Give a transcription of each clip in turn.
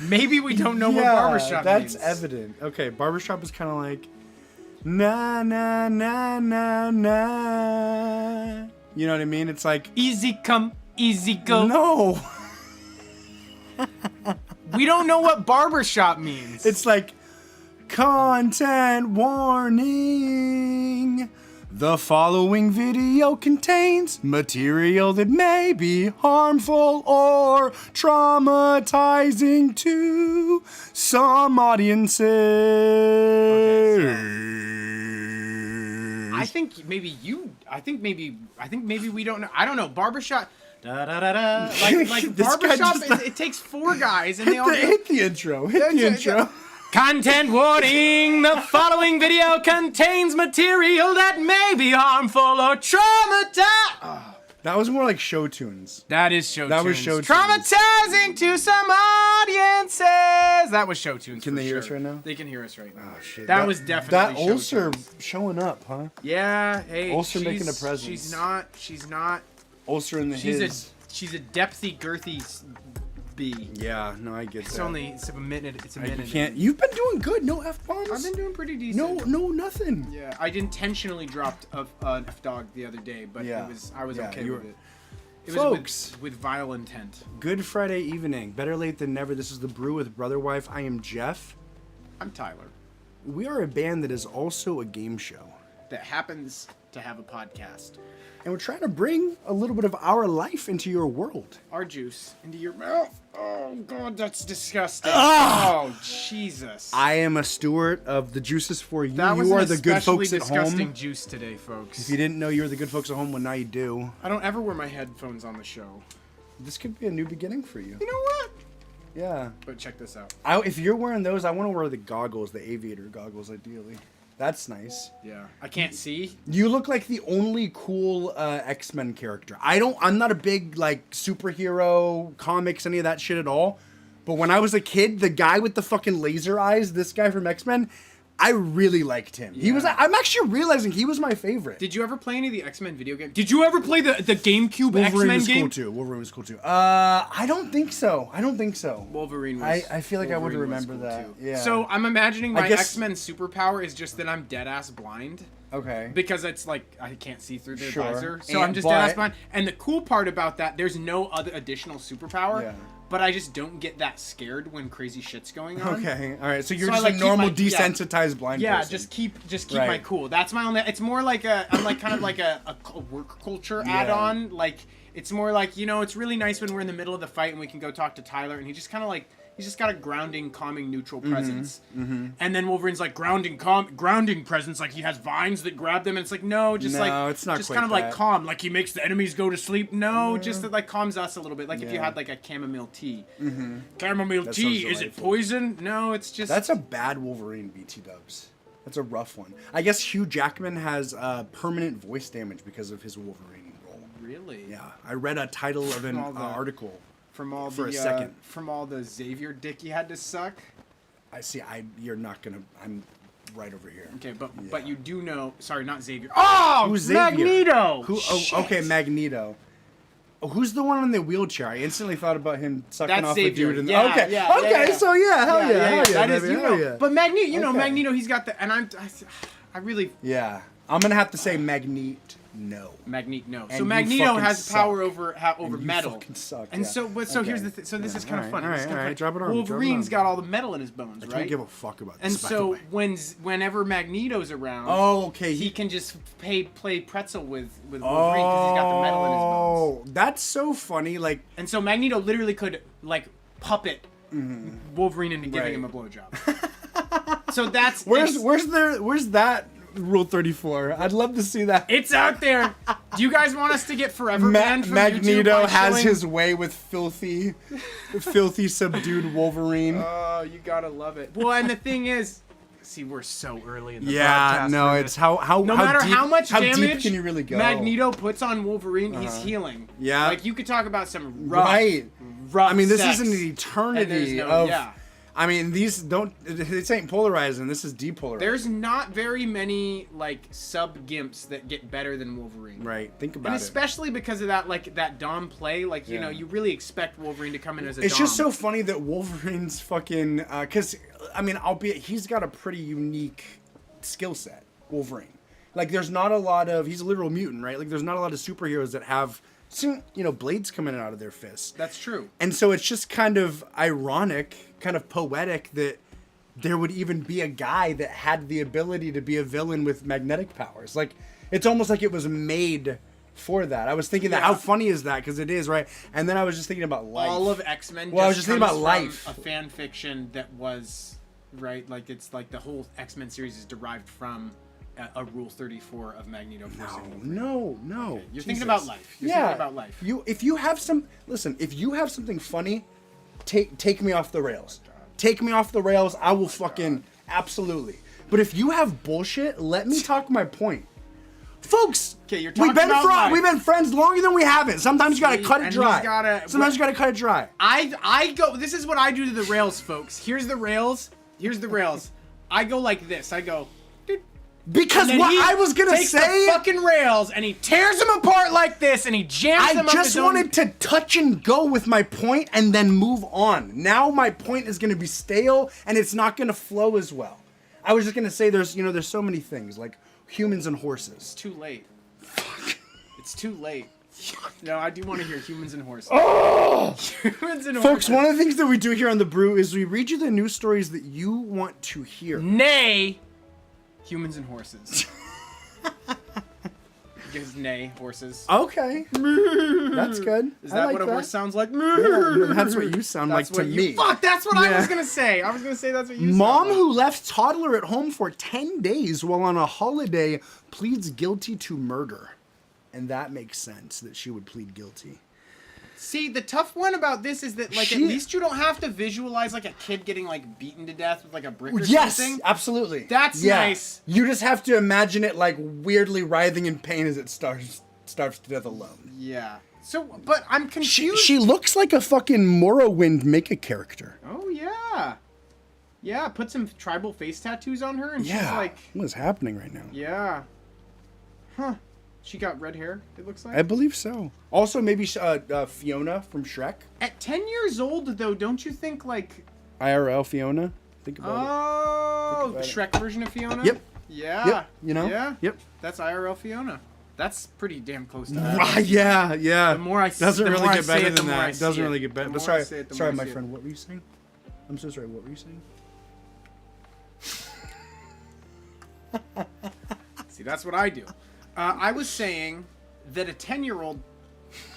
Maybe we don't know what barbershop means. That's evident. Okay, barbershop is kind of like na na na na na. You know what I mean? It's like Easy come, easy go. no. We don't know what barbershop means. It's like content warning. The following video contains material that may be harmful or traumatizing to some audiences. I think maybe we don't know. I don't know. Barbershop. Da, da, da, da. Like barbershop, it takes four guys and they all hit the intro. Hit the intro. Content warning! The following video contains material that may be harmful or traumatizing. That was more like show tunes. That is show tunes. That was show tunes. Traumatizing to some audiences. That was show tunes. Can they hear us right now? They can hear us right now. Oh shit! That was definitely that show ulcer tunes. showing up, huh? Yeah. Hey. Ulcer making a presence. She's not. Ulcer in the his. She's a depthy, girthy bee. Yeah, no, I get that. It's a minute. It's a minute. You can't. You've been doing good. No F-bombs. I've been doing pretty decent. No, nothing. Yeah, I intentionally dropped an F-dog the other day, but I was okay with it. It Folks, was with vile intent. Good Friday evening. Better late than never. This is the Brew with Brotherwife. I am Jeff. I'm Tyler. We are a band that is also a game show. That happens to have a podcast. And we're trying to bring a little bit of our life into your world. Our juice into your mouth. Oh, God, that's disgusting. Ah! Oh, Jesus. I am a steward of the juices for you. That was you are the good folks at disgusting home. Juice today, folks. If you didn't know you were the good folks at home, well, now you do. I don't ever wear my headphones on the show. This could be a new beginning for you. You know what? Yeah. But check this out. If you're wearing those, I want to wear the goggles, the aviator goggles, ideally. That's nice. Yeah. I can't see. You look like the only cool X-Men character. I'm not a big, like, superhero, comics, any of that shit at all. But when I was a kid, the guy with the fucking laser eyes, this guy from X-Men, I really liked him. Yeah. I'm actually realizing he was my favorite. Did you ever play any of the X-Men video games? Did you ever play the GameCube X-Men game? Wolverine was cool too. I don't think so. Wolverine was. I feel like I would remember cool that. Too. Yeah. So I'm imagining my X-Men superpower is just that I'm dead ass blind. Okay. Because it's like I can't see through the visor, so I'm just dead ass blind. And the cool part about that, there's no other additional superpower. Yeah. But I just don't get that scared when crazy shit's going on. Okay, all right. So you're just a normal desensitized blind person. Yeah, just keep my cool. That's my only. It's more like I'm like kind of like a work culture add-on. Like it's more like it's really nice when we're in the middle of the fight and we can go talk to Tyler and he just kind of like. He's just got a grounding, calming, neutral presence. Mm-hmm. And then Wolverine's like grounding presence, like he has vines that grab them. And it's like, no, it's not just kind of like calm, like he makes the enemies go to sleep. No, just that like calms us a little bit. Like if you had like a chamomile tea. Mm-hmm. Chamomile tea, is it poison? No, it's just... That's a bad Wolverine, BT dubs. That's a rough one. I guess Hugh Jackman has permanent voice damage because of his Wolverine role. Really? Yeah. I read a title of an article. From all the Xavier dick you had to suck. I see. You're not gonna. I'm right over here. Okay, but you do know. Sorry, not Xavier. Oh, who's Xavier? Magneto. Okay, Magneto. Oh, who's the one in the wheelchair? I instantly thought about him sucking off Xavier. a dude. Yeah, So hell yeah. That is yeah. But Magneto, Magneto, he's got the, and I really. Yeah, I'm gonna have to say Magneto. Magneto. So Magneto has power over metal. Fucking suck. And so here's the thing. So this is kind of funny. All right, drop it on. Wolverine's got all the metal in his bones, right? I don't give a fuck about this. And so whenever Magneto's around, he can just play pretzel with Wolverine because he's got the metal in his bones. Oh, that's so funny. Like, and so Magneto literally could like puppet Wolverine into giving him a blowjob. So that's where's that Rule 34? I'd love to see that. It's out there. Do you guys want us to get forever banned from Magneto YouTube has his way with filthy subdued Wolverine. Oh, you gotta love it. Well, and the thing is, see, we're so early in the podcast. Yeah, no, it's how no matter deep, how much damage deep can you really go? Magneto puts on Wolverine, he's healing. Yeah, like you could talk about some rough. I mean, this is an eternity of. I mean, this ain't polarizing. This is depolarizing. There's not very many like sub gimps that get better than Wolverine. Right. Think about and it. especially because of that, like that Dom play. Like you know, you really expect Wolverine to come in as a. It's Dom. just so funny that Wolverine's fucking. Because I mean, albeit he's got a pretty unique skill set. Wolverine. Like, there's not a lot of. He's a literal mutant, right? Like, there's not a lot of superheroes that have, blades coming out of their fists. That's true. And so it's just kind of ironic, kind of poetic that there would even be a guy that had the ability to be a villain with magnetic powers. Like, it's almost like it was made for that. I was thinking that, how funny is that? Because it is, right? And then I was just thinking about life. All of X-Men. Well, I was just thinking about life. A fan fiction that was, right? Like, it's like the whole X-Men series is derived from a Rule 34 of Magneto. No. Okay. You're thinking about life. You're thinking about life. If you have something funny, take me off the rails. Take me off the rails. I will fucking absolutely. But if you have bullshit, let me talk my point. Folks, okay, you're talking about life. We've been friends longer than we haven't. Sometimes you gotta cut it dry. Sometimes you gotta cut it dry. I go. This is what I do to the rails, folks. Here's the rails. I go like this. I go. Because what I was gonna takes say, the fucking rails and he tears them apart like this and he jams them. I just wanted to touch and go with my point and then move on. Now my point is gonna be stale and it's not gonna flow as well. I was just gonna say there's so many things like humans and horses. It's too late. It's too late. No, I do want to hear humans and horses. Oh! Humans and Folks, horses. one of the things that we do here on the Brew is we read you the news stories that you want to hear. Nay. Humans and horses. Because nay, horses. Okay. That's good. Is that what a horse sounds like? Yeah, that's what you sound like to me. Fuck, that's what I was going to say. I was going to say that's what you Mom sound like. who left toddler at home for 10 days while on a holiday pleads guilty to murder. And that makes sense that she would plead guilty. See, the tough one about this is that, like, at least you don't have to visualize, like, a kid getting, like, beaten to death with, like, a brick or something. Yes, absolutely. That's nice. You just have to imagine it, like, weirdly writhing in pain as it starves to death alone. Yeah. So, but I'm confused. She looks like a fucking Morrowind Mika character. Oh, yeah. Yeah, put some tribal face tattoos on her, and she's like... What is happening right now? Yeah. Huh. She got red hair, it looks like. I believe so. Also, maybe Fiona from Shrek. At 10 years old, though, don't you think, like... IRL Fiona? Think about it. Oh, the Shrek version of Fiona? Yep. Yeah. Yep. You know? Yeah. Yep. That's IRL Fiona. That's pretty damn close to that. Yeah. The more I say doesn't the really more get I say better it, the than more I that. see Doesn't it. really get better. The But more I sorry, say it, the sorry, more I my see friend. What were you saying? I'm so sorry. What were you saying? See, that's what I do. I was saying that a 10-year-old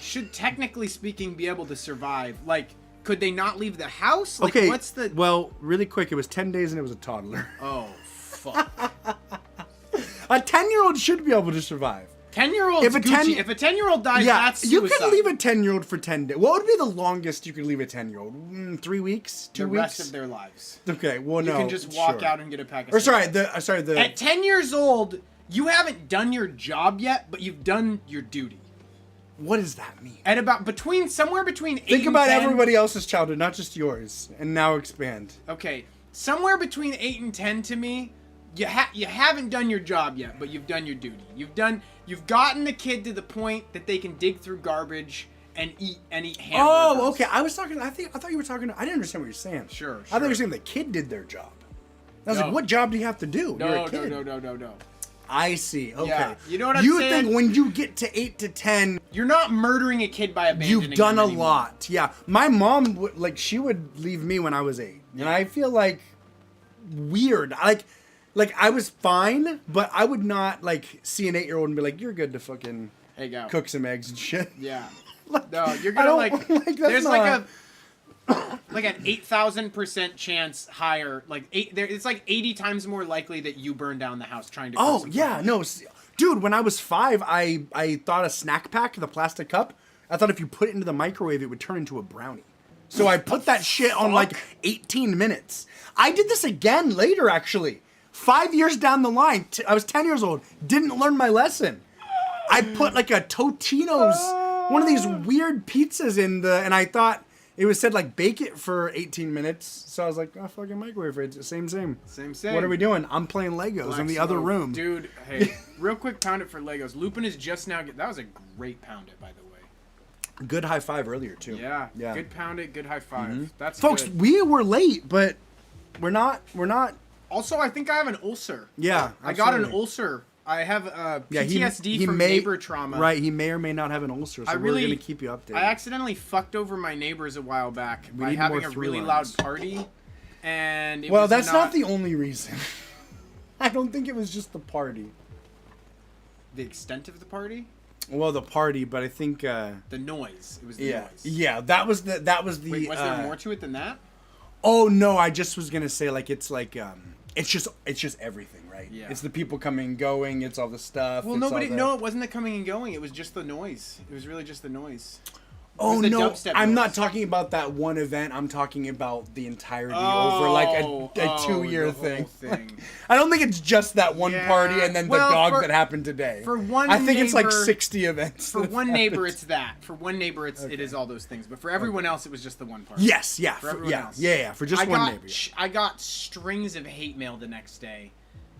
should, technically speaking, be able to survive. Like, could they not leave the house? Like, Okay. What's the... Well, really quick. It was 10 days and it was a toddler. Oh, fuck. A 10-year-old should be able to survive. 10-year-old If a 10-year-old dies, that's suicide. You could leave a 10-year-old for 10 days. What would be the longest you could leave a 10-year-old? 3 weeks? 2 weeks? The rest of their lives. Okay, well, no. You can just walk out and get a pack of cigarettes. At 10 years old, you haven't done your job yet, but you've done your duty. What does that mean? At about somewhere between 8 and 10. Think about everybody else's childhood, not just yours, and now expand. Okay, somewhere between 8 and 10 to me, you haven't done your job yet, but you've done your duty. You've gotten the kid to the point that they can dig through garbage and eat hamburgers. Oh, okay. I thought you were talking. I didn't understand what you're saying. Sure. I thought you were saying the kid did their job. I was like, what job do you have to do? No, You're a kid. No. I see. Okay. Yeah. You know what I'm saying? You think when you get to 8 to 10, you're not murdering a kid by abandoning you've done him a anymore. lot. Yeah. My mom she would leave me when I was 8, and I feel like weird. Like I was fine, but I would not see an 8-year-old and be like, "You're good to fucking cook some eggs and shit." Yeah. No, you're gonna there's an 8,000% chance higher. It's like 80 times more likely that you burn down the house trying to. Oh yeah, no, dude. When I was 5, I thought a snack pack, the plastic cup. I thought if you put it into the microwave, it would turn into a brownie. So I put that shit on 18 minutes. I did this again later, actually. 5 years down the line, I was 10 years old. Didn't learn my lesson. I put a Totino's, one of these weird pizzas and I thought It was said like bake it for 18 minutes. So I was like, oh, fucking microwave it. Same. What are we doing? I'm playing Legos Black in the other smoke. room. Dude, hey, real quick, pound it for Legos. Lupin is just now. That was a great pound it, by the way. Good high five earlier too. Yeah. Good pound it. Good high five. Mm-hmm. That's folks. good. We were late, but we're not. Also, I think I have an ulcer. Yeah, I got an absolutely. ulcer. I have PTSD he from may, neighbor trauma. Right, he may or may not have an ulcer, so we're going to keep you updated. I accidentally fucked over my neighbors a while back by need having more a through really lines. loud party. And it well, was that's not the only reason. I don't think it was just the party. The extent of the party? Well, the party, but I think the noise. It was the noise. Yeah, that was the Wait, was there more to it than that? Oh no, I just was gonna say like it's just everything, right? Yeah. It's the people coming and going, it's all the stuff. Well, it wasn't the coming and going, it was just the noise. It was really just the noise. Oh the no, dubstep I'm noise. not talking about that one event. I'm talking about the entirety over like a 2-year thing. I don't think it's just that one party and then the dog that happened today. For one I think it's like neighbor- 60 events. For one neighbor, it's that. For one neighbor, it is all those things. But for everyone else, it was just the one party. Yes, yeah, For everyone else. yeah. For just one neighbor. I got strings of hate mail the next day,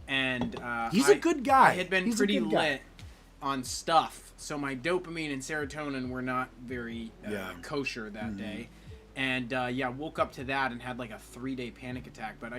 and he's a good guy. I had been pretty lit on stuff. So my dopamine and serotonin were not very kosher that day. And woke up to that and had like a 3-day panic attack. But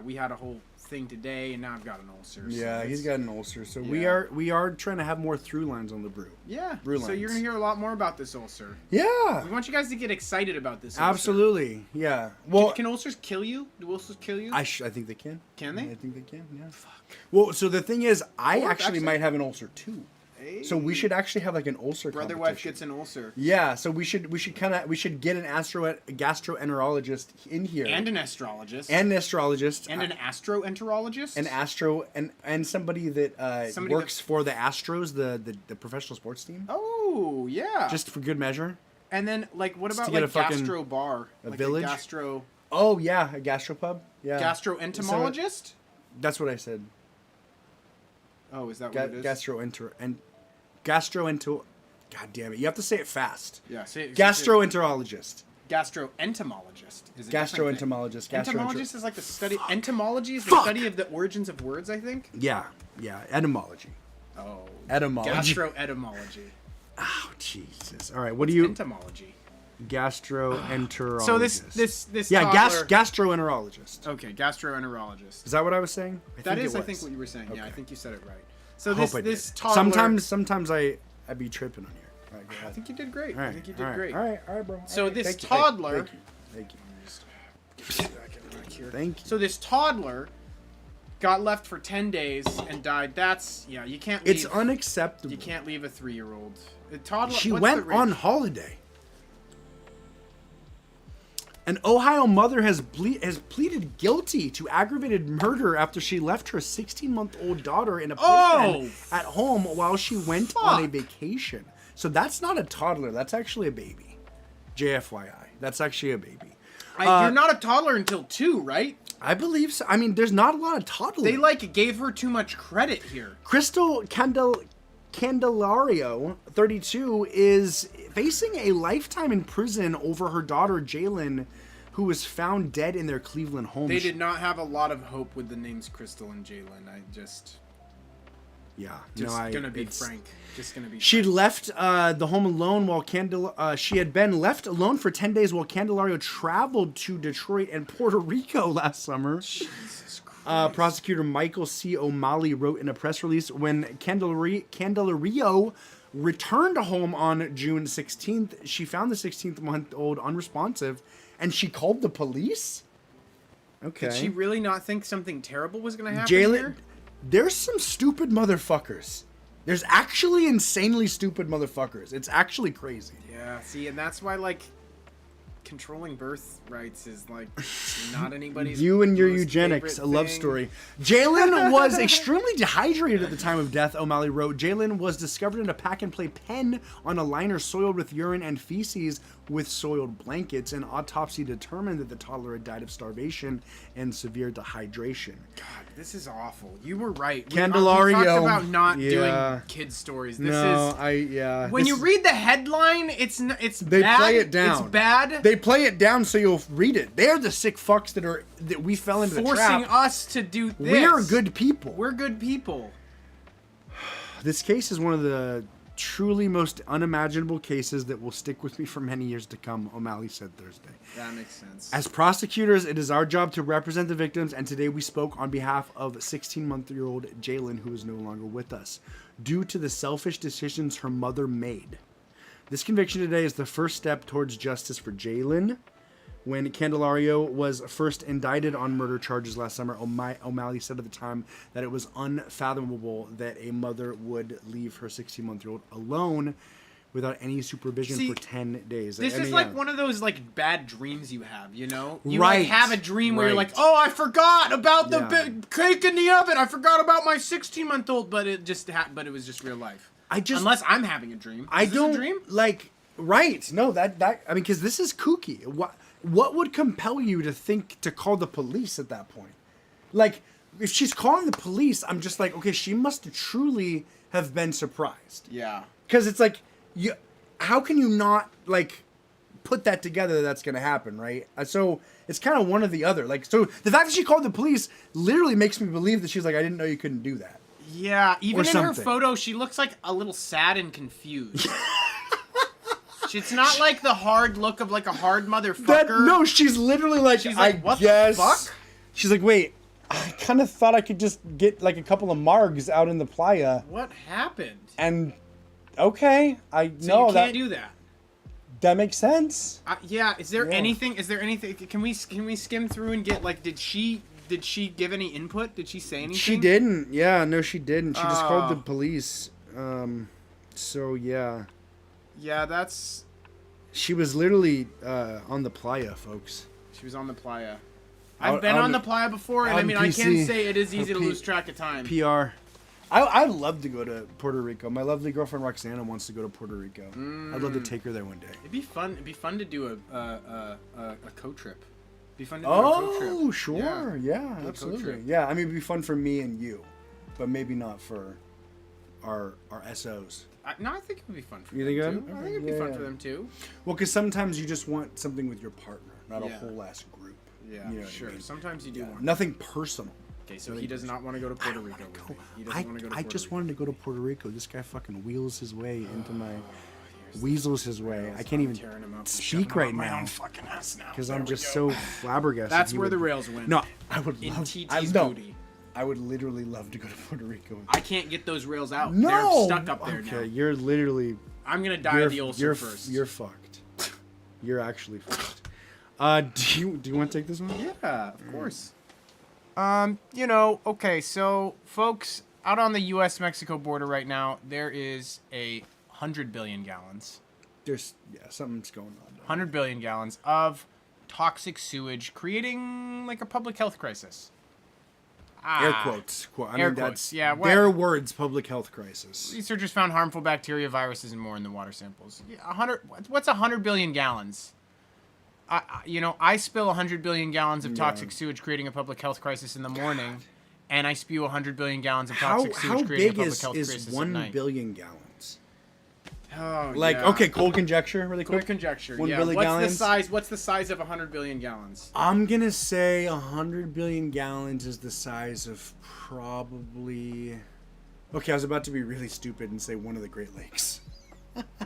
we had a whole thing today, and now I've got an ulcer. Yeah, so he's got an ulcer. So Yeah. we are trying to have more through lines on the brew. Yeah, Brew so you're lines. going to hear a lot more about this ulcer. Yeah. We want you guys to get excited about this ulcer. Absolutely. Yeah. Well, Can ulcers kill you? Do ulcers kill you? I think they can. Can they? I think they can. Yeah. Fuck. Well, so the thing is, I Or actually might have an ulcer too. Hey. So we should actually have like an ulcer Brotherwife competition. gets an ulcer. Yeah, so we should get an gastroenterologist in here And an astrologist. and an astrologist And an astroenterologist. and somebody that works for the Astros, the professional sports team. Oh, yeah. Just for good measure. And then, like, what Just about, to get like, a fucking- gastro bar? a Like village? a gastro... Oh yeah, a gastropub. Yeah. Gastroentomologist? That's what I said. Oh, is that what it is? Gastroenter. God damn it! You have to say it fast. Yeah, say it. Gastroenterologist. Gastroentomologist. Is a different thing. Gastroentomologist. Entomologist is like the study... Entomology is the Fuck. study of the origins of words, I think? Yeah. Etymology. Oh. Etymology. Gastroetymology. Oh Jesus! All right, what do you? Entomology. Gastroenterologist. So this Yeah, toddler... gastroenterologist. Okay, gastroenterologist. Is that what I was saying? I think what you were saying. Yeah, I Okay. think you said it right. So I hope I this did. toddler... Sometimes I be tripping on here. All right, go I ahead. think you did great. All right, I think you did all right, great. All right, bro. So All right, this thank you. toddler... Thank you. Here. Thank you. So this toddler got left for 10 days and died. That's... Yeah, you can't leave... It's unacceptable. You can't leave a 3-year-old. A toddler... She what's went the range? on holiday. An Ohio mother has pleaded guilty to aggravated murder after she left her 16-month-old daughter in a playpen at home while she went on a vacation. So that's not a toddler. That's actually a baby. JFYI. That's actually a baby. You're not a toddler until 2, right? I believe so. I mean, there's not a lot of toddlers. They, like, gave her too much credit here. Crystal Candelario, 32, is facing a lifetime in prison over her daughter, Jalen, who was found dead in their Cleveland home. They did not have a lot of hope with the names Crystal and Jalen. Yeah. Gonna be frank. Just gonna be She frank. left the home alone while she had been left alone for 10 days while Candelario traveled to Detroit and Puerto Rico last summer. Jesus Christ. Prosecutor Michael C. O'Malley wrote in a press release when Candelario returned home on June 16th, she found the 16-month-old unresponsive, and she called the police? Okay. Did she really not think something terrible was going to happen here? There's some stupid motherfuckers. There's actually insanely stupid motherfuckers. It's actually crazy. Yeah, see, and that's why, like, controlling birth rights is like not anybody's. You and your most eugenics, a favorite love thing. story. Jalen was extremely dehydrated at the time of death, O'Malley wrote. Jalen was discovered in a pack-and-play pen on a liner soiled with urine and feces with soiled blankets. An autopsy determined that the toddler had died of starvation and severe dehydration. God, this is awful. You were right. Candelario. We talked about not Yeah. doing kids stories. This No, is when you read the headline, it's they bad. play it down. It's bad. They play it down so you'll read it. They're the sick fucks that we fell into the Forcing trap. us to do this. We're good people. We're good people. This case is one of the truly most unimaginable cases that will stick with me for many years to come, O'Malley said Thursday. That makes sense. As prosecutors, it is our job to represent the victims, and today we spoke on behalf of 16-month-old Jalen, who is no longer with us, due to the selfish decisions her mother made. This conviction today is the first step towards justice for Jalen. When Candelario was first indicted on murder charges last summer, O'Malley said at the time that it was unfathomable that a mother would leave her 16-month-old alone without any supervision for 10 days. This is like one of those like bad dreams you have, you know? You Right. like have a dream where you're Right. like, oh, I forgot about the Yeah. cake in the oven. I forgot about my 16-month-old, but it just but it was just real life. Unless I'm having a dream. I Is this don't a dream? like. Right? No, that I mean, because this is kooky. What would compel you to think to call the police at that point? Like, if she's calling the police, I'm just like, okay, she must truly have been surprised. Yeah. Because it's like, how can you not like put that together? That's gonna happen, right? So it's kind of one or the other. Like, so the fact that she called the police literally makes me believe that she's like, I didn't know you couldn't do that. Yeah, even in her something. photo, she looks like a little sad and confused. It's not like the hard look of like a hard motherfucker. No, she's literally like, She's like, what guess. the fuck? She's like, wait, I kind of thought I could just get like a couple of margs out in the playa. What happened? And okay, I So know you that can't do that. that makes sense. Yeah. Is there Yeah. anything? Is there anything? Can we skim through and get like? Did she give any input? Did she say anything? She didn't. Yeah, no, she didn't. She just called the Oh. police. So yeah. Yeah, that's. She was literally on the playa, folks. She was on the playa. Out- I've been out on the in- playa before, and out I in mean, I can PC. say it is easy Or to P- lose track of time. PR. I'd love to go to Puerto Rico. My lovely girlfriend Roxana wants to go to Puerto Rico. I'd love to take her there one day. It'd be fun. It'd be fun to do a co-trip. Be fun to do a co-trip. Oh, sure. Yeah, Do a absolutely. co-trip. Yeah, I mean, it'd be fun for me and you, but maybe not for our SOs. No, I think it would be fun for You them think too. so? I think it'd be Yeah, fun yeah. for them too. Well, because sometimes you just want something with your partner, not a Yeah. whole ass group. Yeah, You know what I sure. mean? Sometimes you do Yeah. want. Nothing personal. Okay, so he does not want to go to Puerto Rico with me. He doesn't want to go to I Puerto just Rico. wanted to go to Puerto Rico. This guy fucking wheels his way into my weasels his way. I can't even tearing him up and speak shoving him right up my now own fucking ass now. because There I'm we just go. so flabbergasted. That's He where the would- rails went. No, I would In love. TT's no, booty. I would literally love to go to Puerto Rico. I can't get those rails out. No, They're stuck up there okay, now. you're literally. I'm gonna die of the ulcer first. You're fucked. You're actually fucked. Do you want to take this one? Yeah, of course. Okay, so folks, out on the U.S.-Mexico border right now, there is 100 billion gallons. There's something's going on. 100 billion gallons of toxic sewage, creating like a public health crisis. Air quotes. I Air mean, quotes, that's yeah, their words. Public health crisis. Researchers found harmful bacteria, viruses, and more in the water samples. Yeah, 100. What's 100 billion gallons? I spill 100 billion gallons of toxic sewage, creating a public health crisis in the morning, and I spew 100 billion gallons of toxic sewage, creating a public health crisis is at 1 night. billion gallons? Oh, Like, yeah. okay, cold conjecture, really quick. Quick conjecture. 1 Yeah. billion What's gallons? the size? What's the size of 100 billion gallons? I'm gonna say 100 billion gallons is the size of probably. Okay, I was about to be really stupid and say one of the Great Lakes.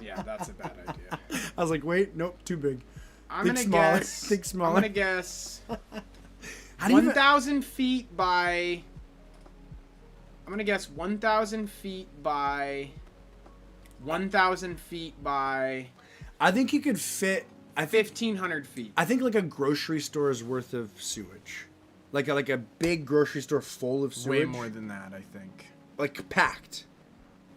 Yeah, that's a bad idea. I was like, wait, nope, too big. I'm Think gonna smaller. guess. Think smaller. I'm gonna guess. How do you even- 1,000 feet by. I'm gonna guess 1,000 feet by. 1,000 feet by. I think you could fit. 1,500 feet. I think like a grocery store's worth of sewage, like a big grocery store full of sewage. Way more than that, I think. Like packed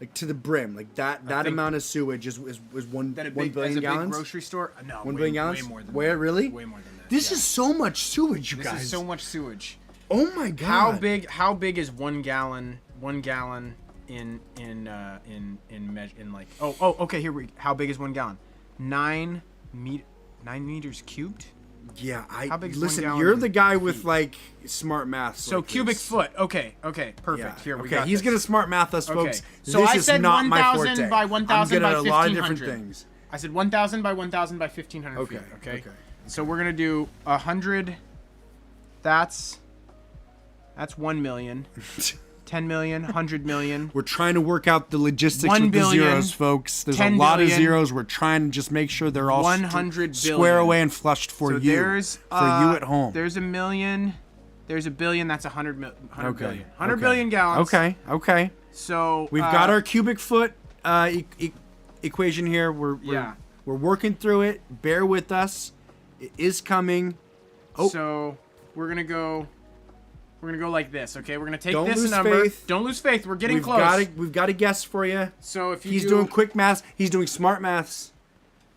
like to the brim, like that amount of sewage is 1 billion gallons. Big grocery store? No, 1 billion gallons. Way more than Where that. really? Way more than that. This is so much sewage, you guys. This is so much sewage. Oh my god. How big is 1 gallon? 1 gallon okay, how big is 1 gallon? 9 meters cubed? Yeah, How big is 1 listen, gallon you're in the guy feet? with like smart math. So like cubic this. foot. Okay, perfect. Yeah. Here we okay, got he's this. gonna smart math us, Okay. folks. So this I is said not my 1,000 forte. by 1,000 I'm by good at a lot of 1,500. different things. I said 1,000 by 1,000 by 1,500 Okay. feet. Okay. Okay. So we're gonna do 100. That's 1 million. 10 million, 100 million. We're trying to work out the logistics 1 with the billion, zeros, folks. There's a 10 lot of billion, zeros. We're trying to just make sure they're all 100 square billion. away and flushed for So you. there's for you at home. There's a million. There's a billion. That's 100 billion. 100 okay. billion gallons. Okay. So We've got our cubic foot equation here. We're working through it. Bear with us. It is coming. Oh. So we're gonna go like this. Okay, we're gonna take Don't this lose number. faith. Don't lose faith. We're getting close. We've got a guess for you. So if you He's doing quick math. He's doing smart maths.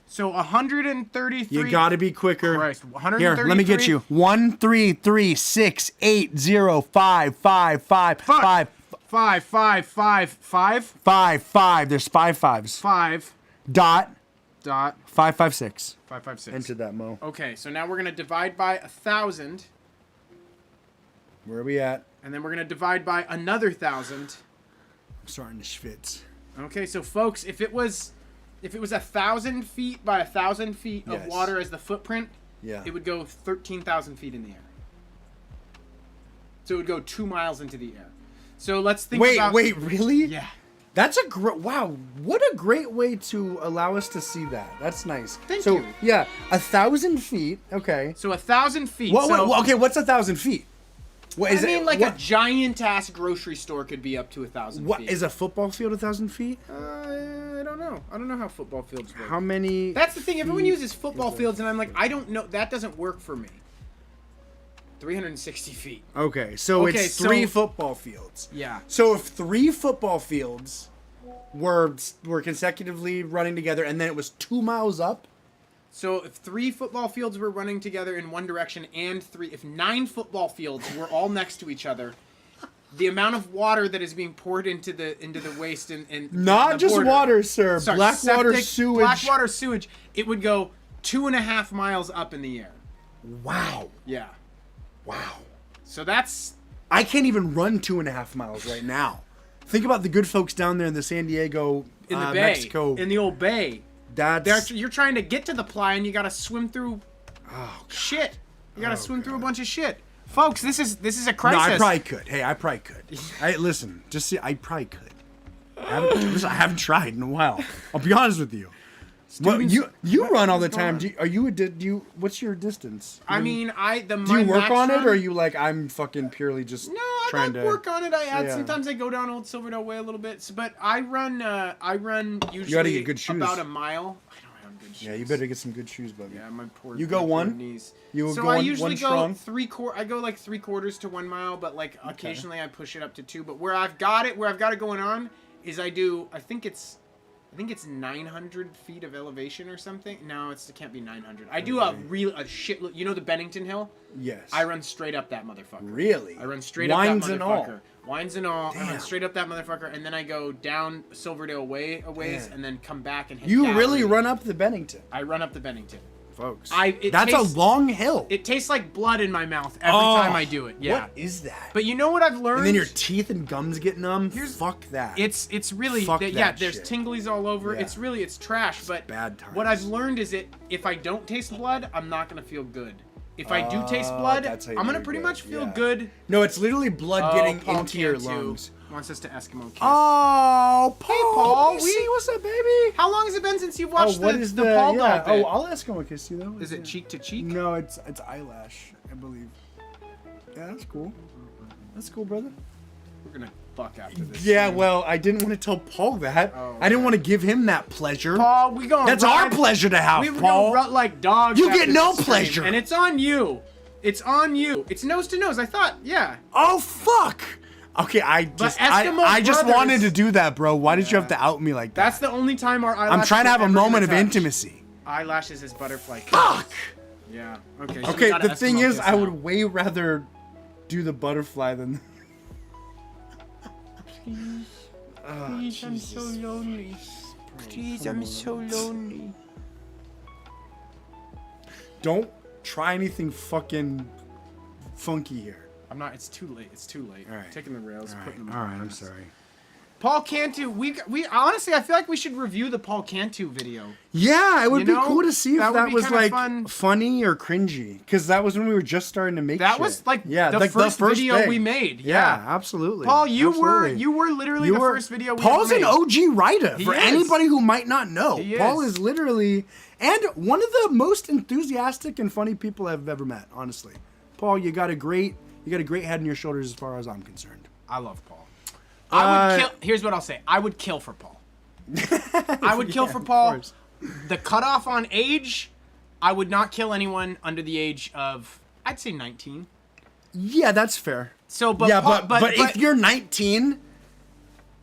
So 133. You got to be quicker. Christ, 133. Here, let me get you. 1 3 3 6 8 0 5 5 5 5 5 5 5 5 5 5. There's 5 fives. 5 Dot 5 556. 5 6. Enter that, Mo. Okay, so now we're gonna divide by 1,000. Where are we at? And then we're gonna divide by another 1,000. I'm starting to schwitz. Okay, so folks, if it was 1,000 feet by 1,000 feet of Yes. water as the footprint, Yeah. it would go 13,000 feet in the air. So it would go 2 miles into the air. So let's think about. Wait, really? Yeah. That's a great. Wow, what a great way to allow us to see that. That's nice. Thank so, you. yeah, 1,000 feet. Okay. So 1,000 feet. Okay, what's 1,000 feet? What is I mean, it? like what, a giant ass grocery store could be up to 1,000 What feet. is a football field? 1,000 feet? I don't know. I don't know how football fields work. How many? That's the thing. Everyone feet uses football is it? fields, and I'm like, I don't know. That doesn't work for me. 360 feet. Okay, so Okay, it's 3 so- football fields. Yeah. So if 3 football fields were consecutively running together, and then it was 2 miles up. So if 3 football fields were running together in one direction, and if 9 football fields were all next to each other, the amount of water that is being poured into the waste and Not the just border- water, sir. Sorry, Blackwater septic, sewage. Blackwater sewage. It would go 2.5 miles up in the air. Wow. Yeah. Wow. So that's. I can't even run 2.5 miles right now. Think about the good folks down there in the San Diego, In the bay, Mexico. in the old bay, That's you're trying to get to the ply and you got to swim through oh, shit. You got to Oh, swim through a God. bunch of shit, folks. This is a no, crisis. I probably could. Hey, I probably could. Listen, just see, I probably could. I haven't tried in a while. I'll be honest with you. Well, you run all the time. What's your distance? I mean, do you work on it, or are you like I'm fucking purely just No, trying to work on it. Yeah. Sometimes I go down Old Silverdale Way a little bit, but I run usually You gotta get good shoes. about a mile. I don't have good shoes. Yeah, you better get some good shoes, buddy. Yeah, my poor. You go my poor one? Knees. You so go I one usually go strong? I go like 3/4 to 1 mile, but like occasionally I push it up to 2. But where I've got it going on is I think it's 900 feet of elevation or something. No, it can't be 900. I do a shitload. You know the Bennington Hill? Yes. I run straight up that motherfucker. Really? I run straight Wines up that and motherfucker. all. Wines and all. I Damn. run straight up that motherfucker, and then I go down Silverdale Way a ways, Damn. and then come back and hit You Gallery. really run up the Bennington, I run up the Bennington. folks. That's a long hill. It tastes like blood in my mouth every time I do it. Yeah. What is that? But you know what I've learned? And then your teeth and gums get numb. Fuck that. It's really Fuck yeah. that There's shit. tinglies all over. Yeah. It's trash. But bad times. what I've learned is if I don't taste blood, I'm not gonna feel good. If I do taste blood, that's how you I'm gonna do pretty good. much feel Yeah. good. No, it's literally blood getting Paul into your Cantu lungs. wants us to Eskimo kiss. Oh, Paul. Hey, Paul, PC, what's up, baby? How long has it been since you've watched what the is Paul yeah. doll bit? Oh, I'll Eskimo kiss you though. Is it cheek to cheek? No, it's eyelash, I believe. Yeah, that's cool. That's cool, brother. We're gonna fuck after this. Yeah, soon. well, I didn't want to tell Paul that. Oh, I didn't want to give him that pleasure. Paul, we going. That's our pleasure to have, We were Paul. gonna rut like dogs. You after get no this stream, pleasure. and it's on you. It's on you. It's nose to nose. I thought, yeah. Oh, fuck. Okay, I Eskimo just Brothers- wanted to do that, bro. Why did you have to out me like that? That's the only time our eyelashes I'm trying to have a are ever moment of gonna touch. intimacy. Eyelashes is butterfly. Fuck! Yeah. Okay. so we Okay, got a the thing Eskimo is, kiss I now. would way rather do the butterfly than... Please, I'm so lonely. Please, I'm so lonely. Don't try anything fucking funky here. I'm not. It's too late. It's too late. All right. Taking the rails, putting them. All right, I'm sorry. Paul Cantu. We honestly, I feel like we should review the Paul Cantu video. Yeah, it would You be know, cool to see if that would that be was kinda like fun. funny or cringy, because that was when we were just starting to make. That shit. was like yeah, the like first video thing. we made. Yeah, absolutely. Paul, you Absolutely. were literally the first video we Paul's ever an made. OG writer. He For is. anybody who might not know, He Paul is. is literally and one of the most enthusiastic and funny people I've ever met. Honestly, Paul, you got a great head on your shoulders as far as I'm concerned. I love Paul. I would kill. Here's what I'll say. I would kill for Paul. I would kill Yeah, for of Paul. course. The cutoff on age, I would not kill anyone under the age of, I'd say 19. Yeah, that's fair. So, but yeah, Paul- but if you're 19,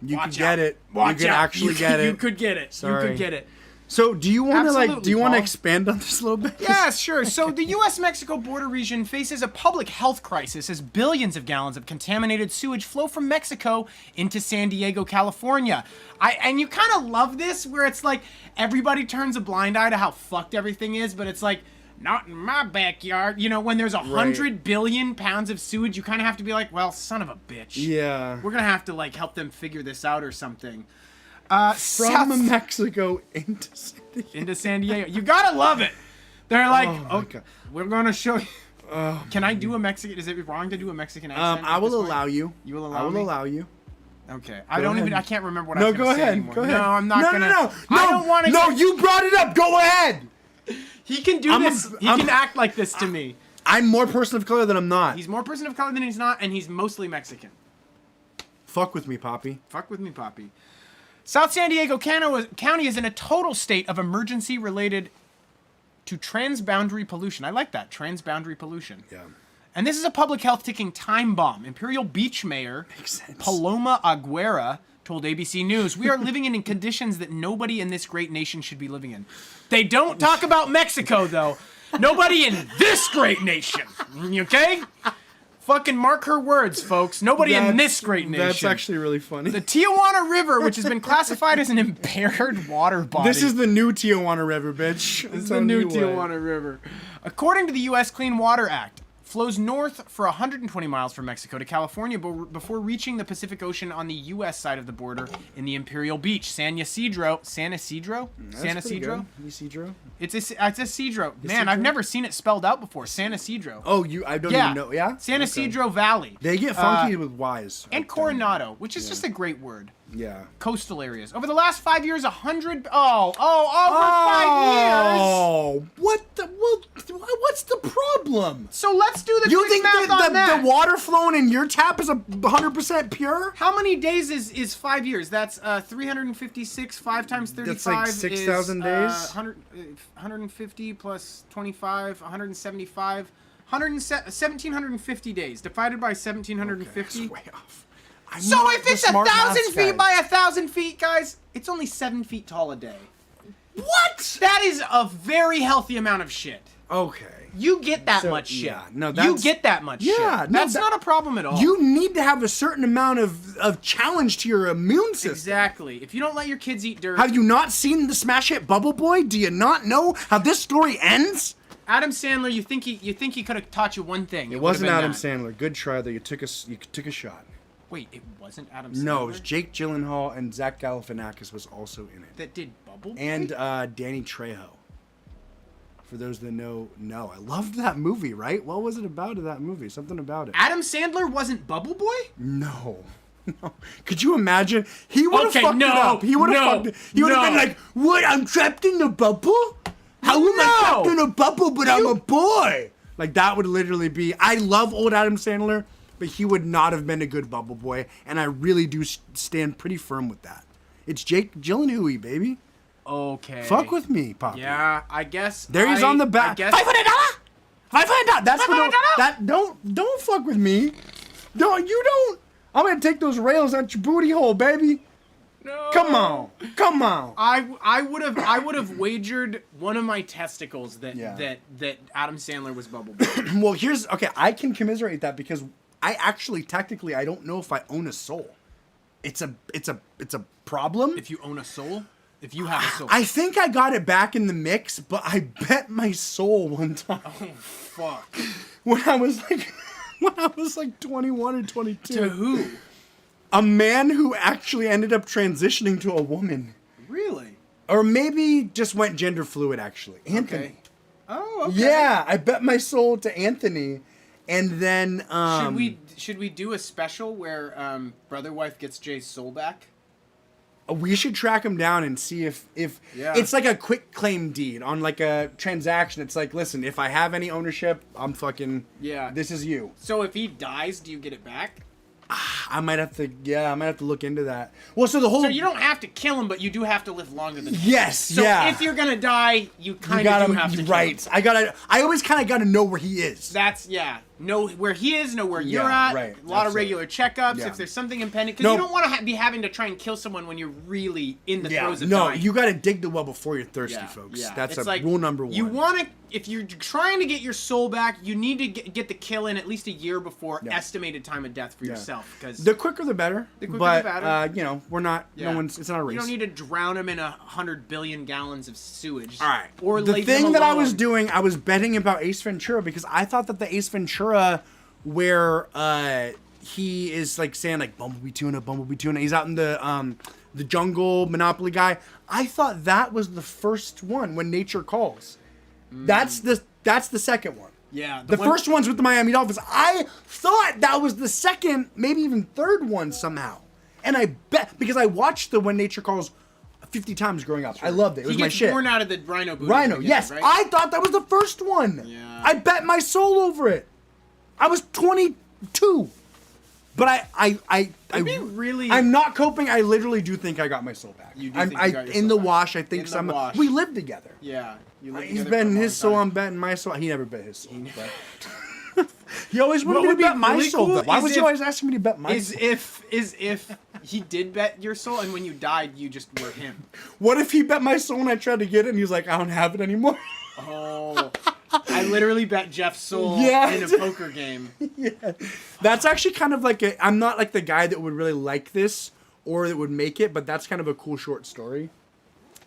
you could get it. You could actually get it. You could get it. Sorry. You could get it. So, do you want to Absolutely, do you want to Paul. expand on this a little bit? Yeah, sure. So the U.S.-Mexico border region faces a public health crisis as billions of gallons of contaminated sewage flow from Mexico into San Diego, California. And you kind of love this, where it's like everybody turns a blind eye to how fucked everything is, but it's like, not in my backyard. You know, when there's 100 billion pounds of sewage, you kind of have to be like, well, son of a bitch. Yeah. We're gonna have to like help them figure this out or something. From Mexico into San Diego. You gotta love it. They're like, my God. we're gonna show you. Can I do a Mexican? Is it wrong to do a Mexican accent? I at will this point? allow you. You will allow I will me? allow you. Okay. ahead. I can't remember what I No, was go gonna say ahead. anymore. Go ahead. No, I'm not gonna. No. I don't want to. No, you brought it up. Go ahead. He can do this. He can act like this to me. I'm more person of color than I'm not. He's more person of color than he's not, and he's mostly Mexican. Fuck with me, Poppy. Fuck with me, Poppy. South San Diego County is in a total state of emergency related to transboundary pollution. I like that, transboundary pollution. Yeah. And this is a public health ticking time bomb. Imperial Beach Mayor Paloma Aguera told ABC News, "We are living in conditions that nobody in this great nation should be living in." They don't talk about Mexico, though. Nobody in this great nation. Okay? Fucking mark her words, folks. Nobody in this great nation. That's actually really funny. The Tijuana River, which has been classified as an impaired water body. This is the new Tijuana River, bitch. This is the new Tijuana River. According to the U.S. Clean Water Act, flows north for 120 miles from Mexico to California before reaching the Pacific Ocean on the U.S. side of the border in the Imperial Beach, San Ysidro. San Ysidro? San Ysidro? Ysidro? It's a Ysidro. Man, I've never seen it spelled out before. San Ysidro. Oh, I don't even know. Yeah? San Ysidro Valley. They get funky with Y's. And Coronado, which is just a great word. Yeah. Coastal areas. Over the last 5 years, 100... over 5 years! Oh, what's the problem? So let's do the You quick think math on that. the water flowing in your tap is 100% pure? How many days is 5 years? That's 356. 5 times 35 That's like 6,000 days? 150 plus 25, 175. 1,750 days. Divided by 1,750. That's way off. So if it's 1,000 feet by 1,000 feet, guys, it's only 7 feet tall a day. What? That is a very healthy amount of shit. Okay. You get that much shit. Yeah, no, you get that much shit. That's not a problem at all. You need to have a certain amount of challenge to your immune system. Exactly. If you don't let your kids eat dirt. Have you not seen the smash hit Bubble Boy? Do you not know how this story ends? Adam Sandler, you think he could have taught you one thing. It wasn't Adam that. Sandler. Good try though. You took a shot. Wait, it wasn't Adam Sandler? No, it was Jake Gyllenhaal and Zach Galifianakis was also in it. That did Bubble Boy? And Danny Trejo. For those that know, I loved that movie, right? What was it about that movie? Something about it. Adam Sandler wasn't Bubble Boy? No. Could you imagine? He would have fucked it no, up. He would have fucked it. He would have been like, "What? I'm trapped in a bubble? How am I trapped in a bubble? But I'm a boy." Like that would literally be. I love old Adam Sandler, but he would not have been a good Bubble Boy, and I really do stand pretty firm with that. It's Jake Gyllenhaal, baby. Okay. Fuck with me, Poppy. Yeah, I guess. There he's on the back. $500. $500. That's what. That don't fuck with me. No, you don't. I'm gonna take those rails out your booty hole, baby. No. Come on. I would have wagered one of my testicles that Adam Sandler was Bumblebee. Well, I can commiserate that because I actually technically I don't know if I own a soul. It's a problem. If you own a soul, if you have a soul, I think I got it back in the mix, but I bet my soul one time. Oh fuck! When I was like 21 or 22. To who? A man who actually ended up transitioning to a woman. Really? Or maybe just went gender fluid. Actually, Anthony. Okay. Oh, okay. Yeah, I bet my soul to Anthony, and then should we do a special where Brotherwife gets Jay's soul back? We should track him down and see if it's like a quick claim deed on like a transaction. It's like, listen, if I have any ownership, I'm fucking this is you. So if he dies, do you get it back? I might have to look into that. Well, so you don't have to kill him, but you do have to live longer than him. Yes, so if you're gonna die, you kind of do have to kill him. I always kind of gotta know where he is. Know where he is, know where you're at. Right. A lot of regular checkups. Yeah. If there's something impending, because you don't want to be having to try and kill someone when you're really in the throes of dying. No, you gotta dig the well before you're thirsty, folks. Yeah. That's rule number one. You want to, if you're trying to get your soul back, you need to get the kill in at least a year before estimated time of death for yourself. Because the quicker the better. We're not. Yeah. No one's. It's not a race. You don't need to drown him in 100 billion gallons of sewage. All right. Or the thing that I was doing, I was betting about Ace Ventura because I thought that the Ace Ventura where he is like saying like Bumblebee tuna. He's out in the jungle, Monopoly guy. I thought that was the first one when nature calls. That's the second one. Yeah. The first one's with the Miami Dolphins. I thought that was the second, maybe even third one somehow. And I bet because I watched the When Nature Calls 50 times growing up. Sure. I loved it. It was my shit. He gets born out of the rhino booty. Rhino, yes. Right? I thought that was the first one. Yeah. I bet my soul over it. I was 22. But I'm not coping. I literally do think I got my soul back. You do think you got your in soul the back. Wash, I think we lived together. Yeah. He's betting his soul, I'm betting my soul. He never bet his soul. He always wanted me to bet my soul. Cool Why was you always asking me to bet my soul? If he did bet your soul and when you died, you just were him. What if he bet my soul and I tried to get it and he's like, I don't have it anymore? Oh. I literally bet Jeff's soul in a poker game. Yeah. That's actually kind of like I'm not like the guy that would really like this or that would make it, but that's kind of a cool short story.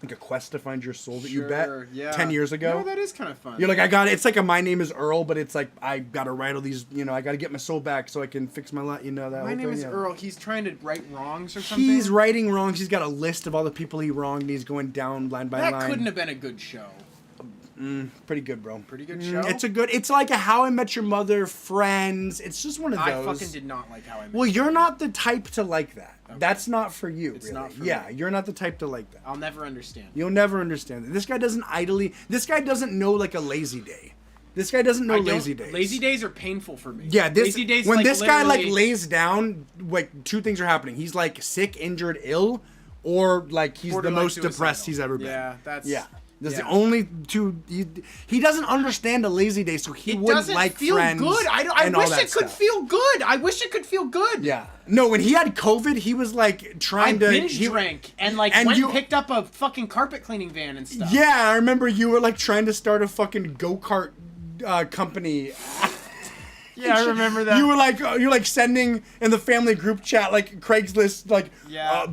Like a quest to find your soul that you bet 10 years ago. No, that is kind of fun. You're like, I got it. It's like a My Name is Earl, but it's like, I got to write all these, I got to get my soul back so I can fix my life, that My name is Earl. He's trying to right wrongs or something? He's righting wrongs. He's got a list of all the people he wronged, and he's going down line by line. That couldn't have been a good show. Pretty good, bro. Pretty good show? It's like a How I Met Your Mother, Friends. It's just one of those. I fucking did not like How I Met Well, you're not the type to like that. Okay. That's not for you, It's really. not for me. me. You're not the type to like that. I'll never understand. You'll never understand that. This guy doesn't know like a lazy day. This guy doesn't know lazy days. Lazy days are painful for me. Yeah, lazy days, when this guy like lays down, like two things are happening. He's like sick, injured, ill, or like he's the most depressed he's ever been. Yeah, that's the only two. He doesn't understand a lazy day, so he wouldn't like Friends. Good. I wish it could feel good. I wish it could feel good. Yeah. No, when he had COVID, he was like trying to. Binge drank and went and picked up a fucking carpet cleaning van and stuff. Yeah, I remember you were like trying to start a fucking go-kart company. Yeah, I remember that. You were like sending in the family group chat like Craigslist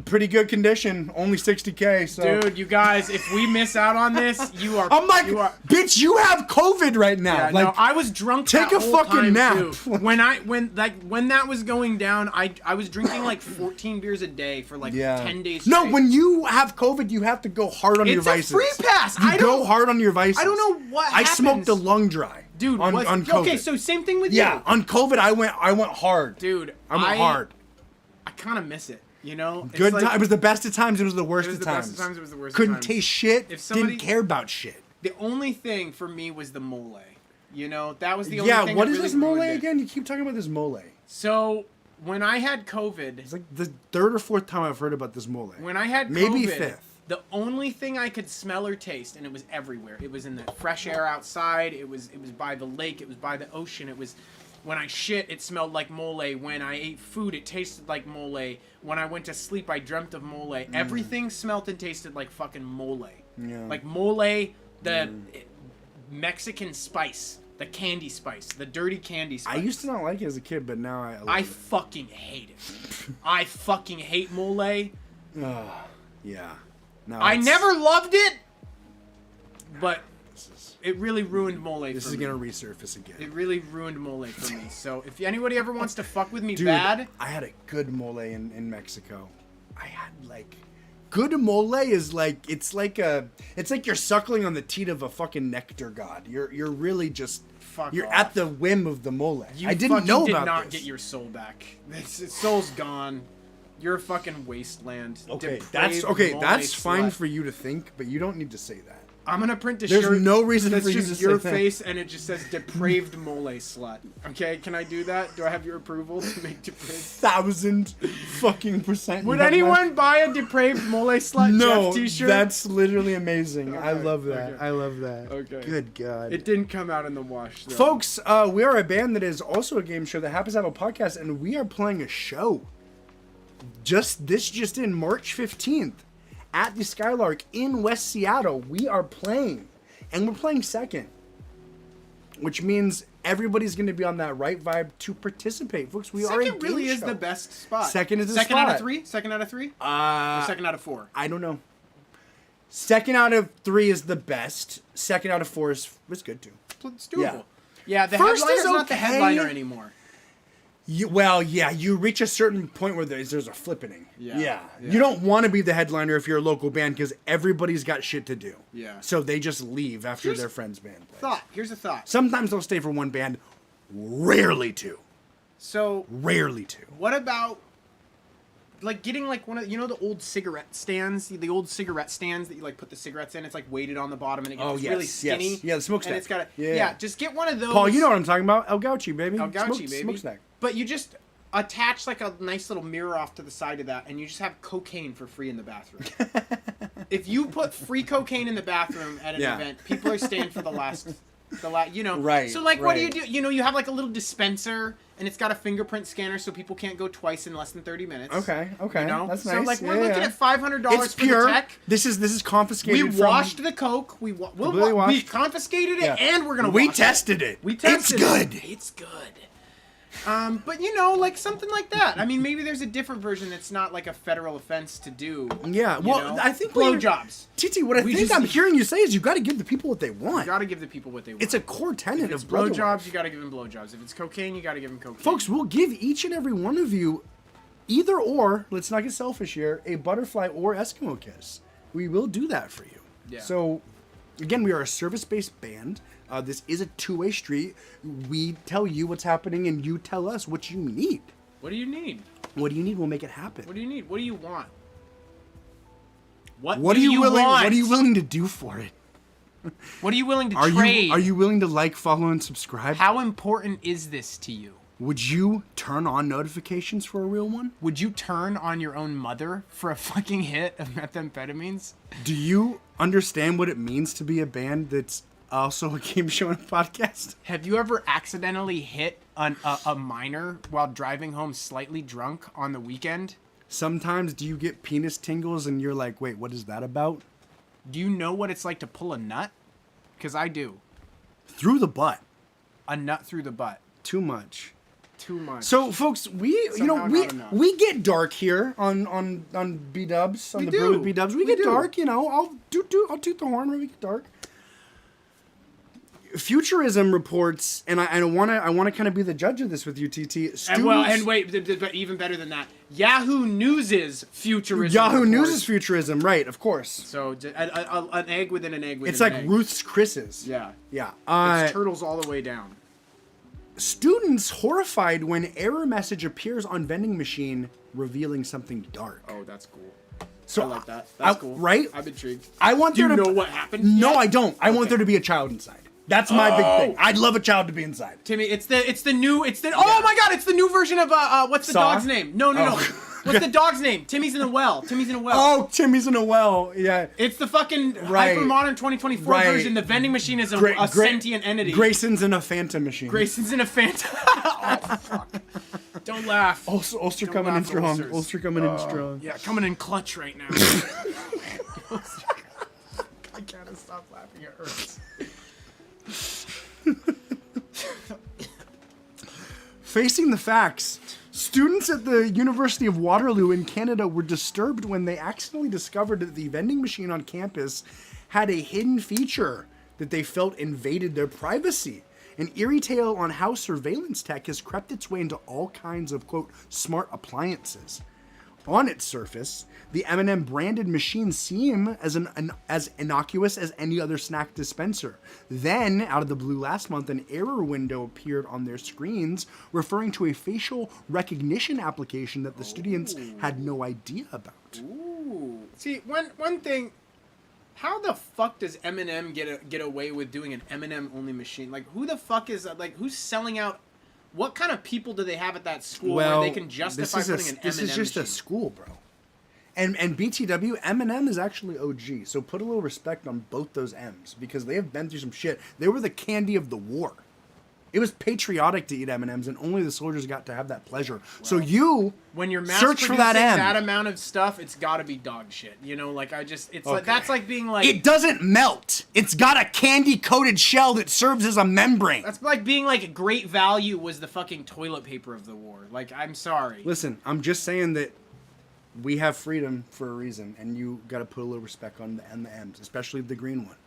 pretty good condition, only 60K. So dude, you guys, if we miss out on this, you are. I'm like, bitch, you have COVID right now. Yeah, like, no, I was drunk. Take a fucking nap. Too. When that was going down, I was drinking like 14 beers a day for like 10 days. Straight. No, when you have COVID, you have to go hard on your vices. It's a free pass. You go hard on your vices. I don't know what happens. I smoked a lung dry. Dude, on COVID. Okay, so same thing with you. Yeah, on COVID, I went hard. Dude, I went hard. I kind of miss it. Good time. It was the best of times. It was the worst of times. It was the worst. Couldn't taste shit. Didn't care about shit. The only thing for me was the mole. That was the only thing. Yeah, what is this mole again? You keep talking about this mole. So when I had COVID, it's like the third or fourth time I've heard about this mole. When I had COVID, maybe fifth. The only thing I could smell or taste, and it was everywhere. It was in the fresh air outside. It was by the lake. It was by the ocean. It was When I shit, it smelled like mole. When I ate food, it tasted like mole. When I went to sleep, I dreamt of mole. Everything smelled and tasted like fucking mole. Yeah. Like mole, the Mexican spice, the candy spice, the dirty candy spice. I used to not like it as a kid, but now I love I it. fucking hate it. I fucking hate mole. Yeah. No, I never loved it, but it really ruined mole for me. This is gonna resurface again. It really ruined mole for me. So if anybody ever wants to fuck with me Dude, bad, I had a good mole in Mexico. I had like good mole is like it's like you're suckling on the teat of a fucking nectar god. You're really just you're off. at the whim of the mole. You I didn't know did about not this. get your soul back. Soul's gone. You're a fucking wasteland. Okay, Depraved mole that's slut. fine for you to think, but you don't need to say that. I'm gonna print a There's shirt. no reason that's for you just to your say that. face, and it just says depraved mole slut. Okay, can I do that? Do I have your approval to make depraved? 1000% Would anyone buy a depraved mole slut No, Jeff t-shirt? that's literally amazing. I Okay, love that. okay. I love that. Okay. Good God. It didn't come out in the wash, though. Folks, we are a band that is also a game show that happens to have a podcast, and we are playing a show. Just in March 15th at the Skylark in West Seattle. We are playing, and we're playing second, which means everybody's going to be on that right vibe to participate, folks. We are a Second really game is show. the best spot. Second is the second out spot. of three. Second out of three. Uh, Or second out of four. I don't know. Second out of 3 is the best. Second out of 4 is good too. It's doable. Yeah, the First headliner's is not the okay. headliner anymore. You reach a certain point where there's a flippening. Yeah. You don't want to be the headliner if you're a local band because everybody's got shit to do. Yeah. So they just leave after their friend's band plays. Here's a thought. Sometimes they'll stay for one band, rarely two. So Rarely two. what about like getting like one of the old cigarette stands, the old cigarette stands that you like put the cigarettes in. It's like weighted on the bottom and it gets really skinny. Yes. Yeah, the smokestack. And it's got Yeah. just get one of those. Paul, you know what I'm talking about. El Gauchi, baby. El Gauchi, baby. Smokestack. But you just attach like a nice little mirror off to the side of that, and you just have cocaine for free in the bathroom. If you put free cocaine in the bathroom at an event, people are staying for the last, Right. So like, what do you right. do? You have like a little dispenser, and it's got a fingerprint scanner, so people can't go twice in less than 30 minutes. Okay. That's nice. So like, we're Yeah, looking yeah. at $500 It's for pure. the tech. This is confiscated. We washed the coke. We Completely washed. confiscated it, Yeah. and we're gonna. We wash tested it. We tested It's good. It's good. But like something like that. I mean, maybe there's a different version that's not like a federal offense to do. Yeah. Well, I think blowjobs. TT, what I'm hearing you say is you got to give the people what they want. You got to give the people what they want. It's a core tenet if it's of Brotherwife. blowjobs, you got to give them blowjobs. If it's cocaine, you got to give them cocaine. Folks, we'll give each and every one of you either or, let's not get selfish here, a butterfly or Eskimo kiss. We will do that for you. Yeah. So, again, we are a service-based band. This is a two-way street. We tell you what's happening, and you tell us what you need. What do you need? What do you need? We'll make it happen. What do you need? What do you want? What are you willing to do for it? What are you willing to Are trade? you willing to like, follow, and subscribe? How important is this to you? Would you turn on notifications for a real one? Would you turn on your own mother for a fucking hit of methamphetamines? Do you understand what it means to be a band that's also a game show and a podcast? Have you ever accidentally hit a minor while driving home slightly drunk on the weekend? Sometimes do you get penis tingles and you're like, wait, what is that about? Do you know what it's like to pull a nut? Because I do. Through the butt. A nut through the butt. Too much. Too much. So, folks, we Somehow not enough. we get dark here on B Dubs on We the Brew do. with B Dubs. We We get do. dark. I'll toot the horn when we get dark. Futurism reports, and I want to kind of be the judge of this with you, TT. But even better than that, Yahoo News' futurism. Yahoo report. News is futurism, right? Of course. So an egg within an egg within It's an like egg. Ruth's Chris's. Yeah. Yeah. It's turtles all the way down. Students horrified when error message appears on vending machine revealing something dark. Oh, that's cool. So I like that. That's cool. Right? I'm intrigued. I want Do you there to know what happened? No, yet? I don't. I want Okay. there to be a child inside. That's my big thing. I'd love a child to be inside. Timmy, it's the new oh my god, it's the new version of what's the Saw? dog's name? No. What's the dog's name? Timmy's in a well. Timmy's in a well. Oh, Timmy's in a well. Yeah. It's the fucking Right. hyper modern 2024 Right. version. The vending machine is a sentient entity. Grayson's in a Phantom machine. Grayson's in a phantom. Oh fuck! Don't laugh. Ulster Don't coming in laugh, strong. ulcers. Ulster coming in strong. Yeah, coming in clutch right now. I can't stop laughing. It hurts. Facing the facts, students at the University of Waterloo in Canada were disturbed when they accidentally discovered that the vending machine on campus had a hidden feature that they felt invaded their privacy. An eerie tale on how surveillance tech has crept its way into all kinds of, quote, smart appliances. On its surface, the M&M branded machines seem as innocuous as any other snack dispenser. Then, out of the blue last month, an error window appeared on their screens referring to a facial recognition application that the students had no idea about. Ooh. See, one thing. How the fuck does M&M get away with doing an M&M only machine? Like, who the fuck is that? Like, who's selling out? What kind of people do they have at that school where they can justify putting an M&M This is just machine? a school, bro. And BTW, M&M is actually OG, so put a little respect on both those M's because they have been through some shit. They were the candy of the war. It was patriotic to eat M&Ms, and only the soldiers got to have that pleasure. So When you're mass search for that producing M. that amount of stuff, it's got to be dog shit. You know, like like that's like being like It doesn't melt. It's got a candy-coated shell that serves as a membrane. that's like being like Great Value was the fucking toilet paper of the war. Like, I'm sorry. Listen, I'm just saying that we have freedom for a reason, and you got to put a little respect on the M's, especially the green one.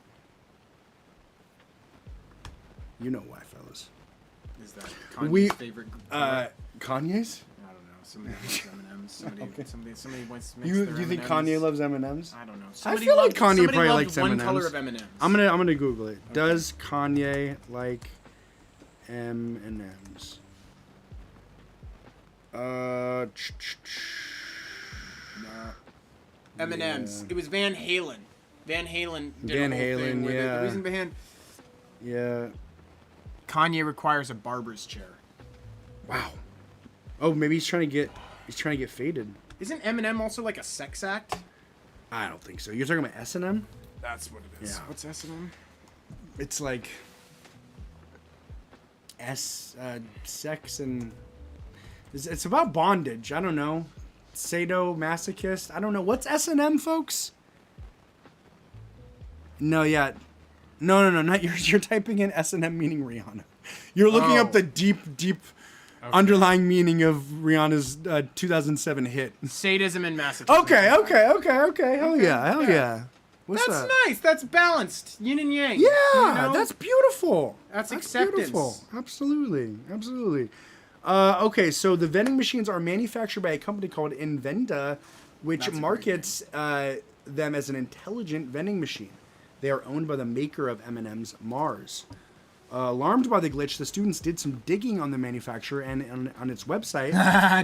You know why, fellas. Is that Kanye's favorite? Kanye's? I don't know. Somebody loves M&Ms. Somebody makes You their think M&Ms. Kanye loves M&Ms? I don't know. I feel like Kanye somebody probably loved likes one M&Ms. color of M&Ms. I'm gonna Google it. Okay. Does Kanye like M&Ms? M&Ms. Yeah. It was Van Halen. Van Halen did Van a whole thing Halen, with it. yeah. The reason behind Yeah. Kanye requires a barber's chair. Wow. Oh, maybe he's trying to get faded. Isn't Eminem also like a sex act? I don't think so. You're talking about S&M? That's what it is. Yeah. What's S&M? It's like sex and it's about bondage. I don't know. Sadomasochist. I don't know. What's S&M, folks? No, yeah. No, not yours. You're typing in S&M meaning Rihanna. You're looking up the deep underlying meaning of Rihanna's 2007 hit. Sadism and masochism. Okay. Hell yeah. What's That's that? nice. That's balanced. Yin and yang. Yeah, You know? that's beautiful. That's acceptance. Beautiful. Absolutely. Okay, so the vending machines are manufactured by a company called Invenda, which That's a great markets them as an intelligent vending machine. They are owned by the maker of M&M's, Mars. Alarmed by the glitch, the students did some digging on the manufacturer and on its website.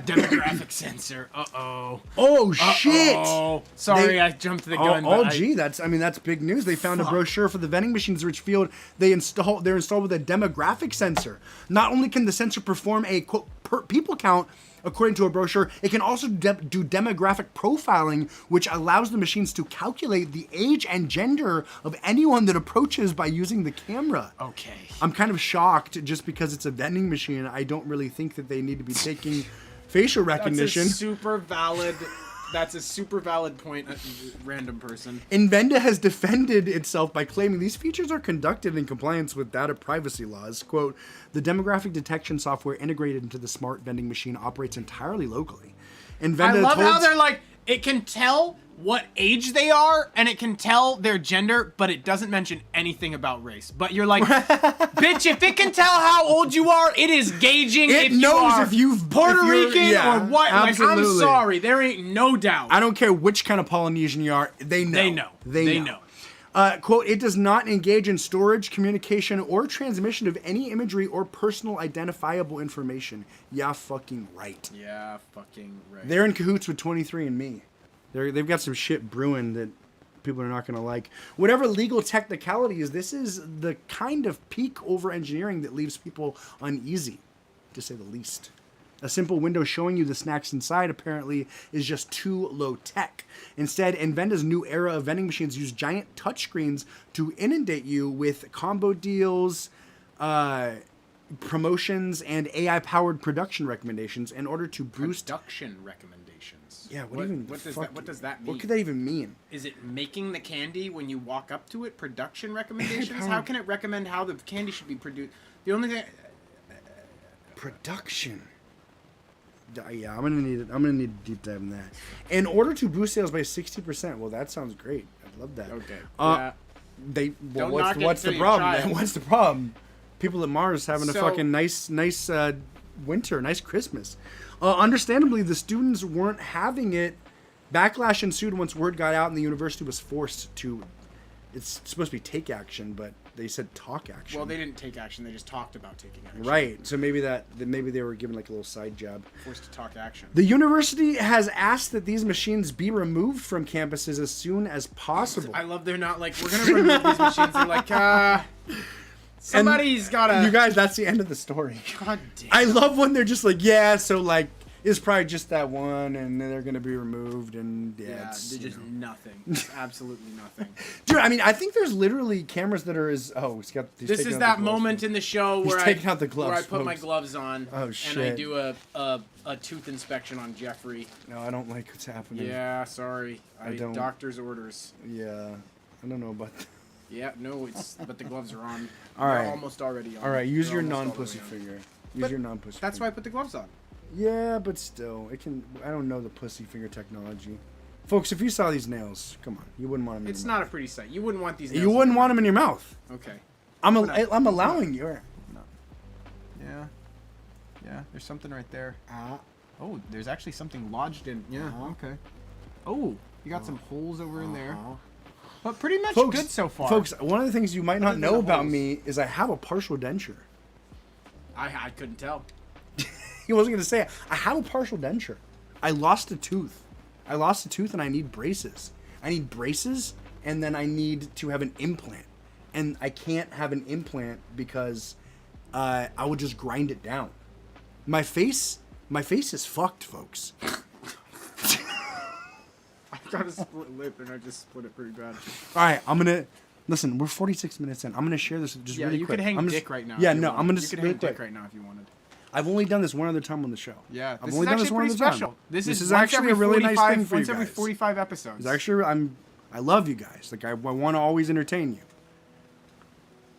Demographic sensor. Uh-oh. Oh, shit! Oh, sorry, I jumped the gun. That's big news. They found a brochure for the vending machines which field they're installed with a demographic sensor. Not only can the sensor perform a quote people count, according to a brochure, it can also do demographic profiling, which allows the machines to calculate the age and gender of anyone that approaches by using the camera. Okay. I'm kind of shocked just because it's a vending machine. I don't really think that they need to be taking facial recognition. That's a super valid point, random person. Invenda has defended itself by claiming these features are conducted in compliance with data privacy laws. Quote, the demographic detection software integrated into the smart vending machine operates entirely locally. Invenda I love how they're like, it can tell what age they are and it can tell their gender, but it doesn't mention anything about race. But you're like, bitch, if it can tell how old you are, it is gauging it if knows you are if you've Puerto Rican or what. Absolutely. Like, I'm sorry, there ain't no doubt. I don't care which kind of Polynesian you are. They know. They know. Quote, it does not engage in storage, communication, or transmission of any imagery or personal identifiable information. Yeah, fucking right. Yeah, fucking right. They're in cahoots with 23andMe. They've got some shit brewing that people are not going to like. Whatever legal technicality is, this is the kind of peak over engineering that leaves people uneasy, to say the least. A simple window showing you the snacks inside apparently is just too low tech. Instead, Invenda's new era of vending machines use giant touchscreens to inundate you with combo deals, promotions, and AI-powered production recommendations in order to boost... Production recommendations? Yeah, what does that mean? What could that even mean? Is it making the candy when you walk up to it? Production recommendations? How can it recommend how the candy should be produced? The only thing... Production. Yeah, I'm gonna need a deep dive in that. In order to boost sales by 60%. Well, that sounds great. I'd love that. Okay. What's the problem? Man? What's the problem? People at Mars having a fucking nice winter, nice Christmas. Understandably, the students weren't having it. Backlash ensued once word got out, and the university was forced to. It's supposed to be take action, but they said talk action. Well, they didn't take action; they just talked about taking action. Right. So maybe they were given like a little side job. Forced to talk action. The university has asked that these machines be removed from campuses as soon as possible. I love they're not like, we're gonna remove these machines. They're like, somebody's gotta. You guys, that's the end of the story. God damn. I love when they're just like, yeah, so like it's probably just that one, and they're gonna be removed, and it's they're just nothing. It's absolutely nothing. Dude, I mean, I think there's literally cameras that are he's got. This is that moment in the show where taking out the gloves, where I put my gloves on. Oh shit! And I do a tooth inspection on Jeffrey. No, I don't like what's happening. Yeah, sorry. I don't. Doctor's orders. Yeah, I don't know about that. Yeah, no, but the gloves are on. All right. They're almost already on. All right, use your non-pussy finger. Use your non-pussy. That's why I put the gloves on. Yeah, but still, it can. I don't know the pussy finger technology, folks. If you saw these nails, come on, you wouldn't want them. It's not a pretty sight. You wouldn't want these nails. You wouldn't want them in your mouth. Okay. I'm allowing you. No. Yeah. Yeah. There's something right there. Oh, there's actually something lodged in. Yeah. Okay. Oh, you got some holes over in there. But pretty much good so far. Folks, one of the things you might not know about me is I have a partial denture. I couldn't tell. He wasn't going to say it. I have a partial denture. I lost a tooth. And I need braces. I need braces, and then I need to have an implant. And I can't have an implant because I would just grind it down. My face is fucked, folks. I've got a split lip, and I just split it pretty bad. All right, I'm going to... Listen, we're 46 minutes in. I'm going to share this just really quick. Yeah, you could hang dick right now. Yeah, no, I'm going to... You could hang dick right now if you wanted. I've only done this one other time on the show. Yeah, I've only done this one other time. This is actually a really nice thing for you guys. Once every 45 episodes. It's actually, I love you guys. Like, I want to always entertain you.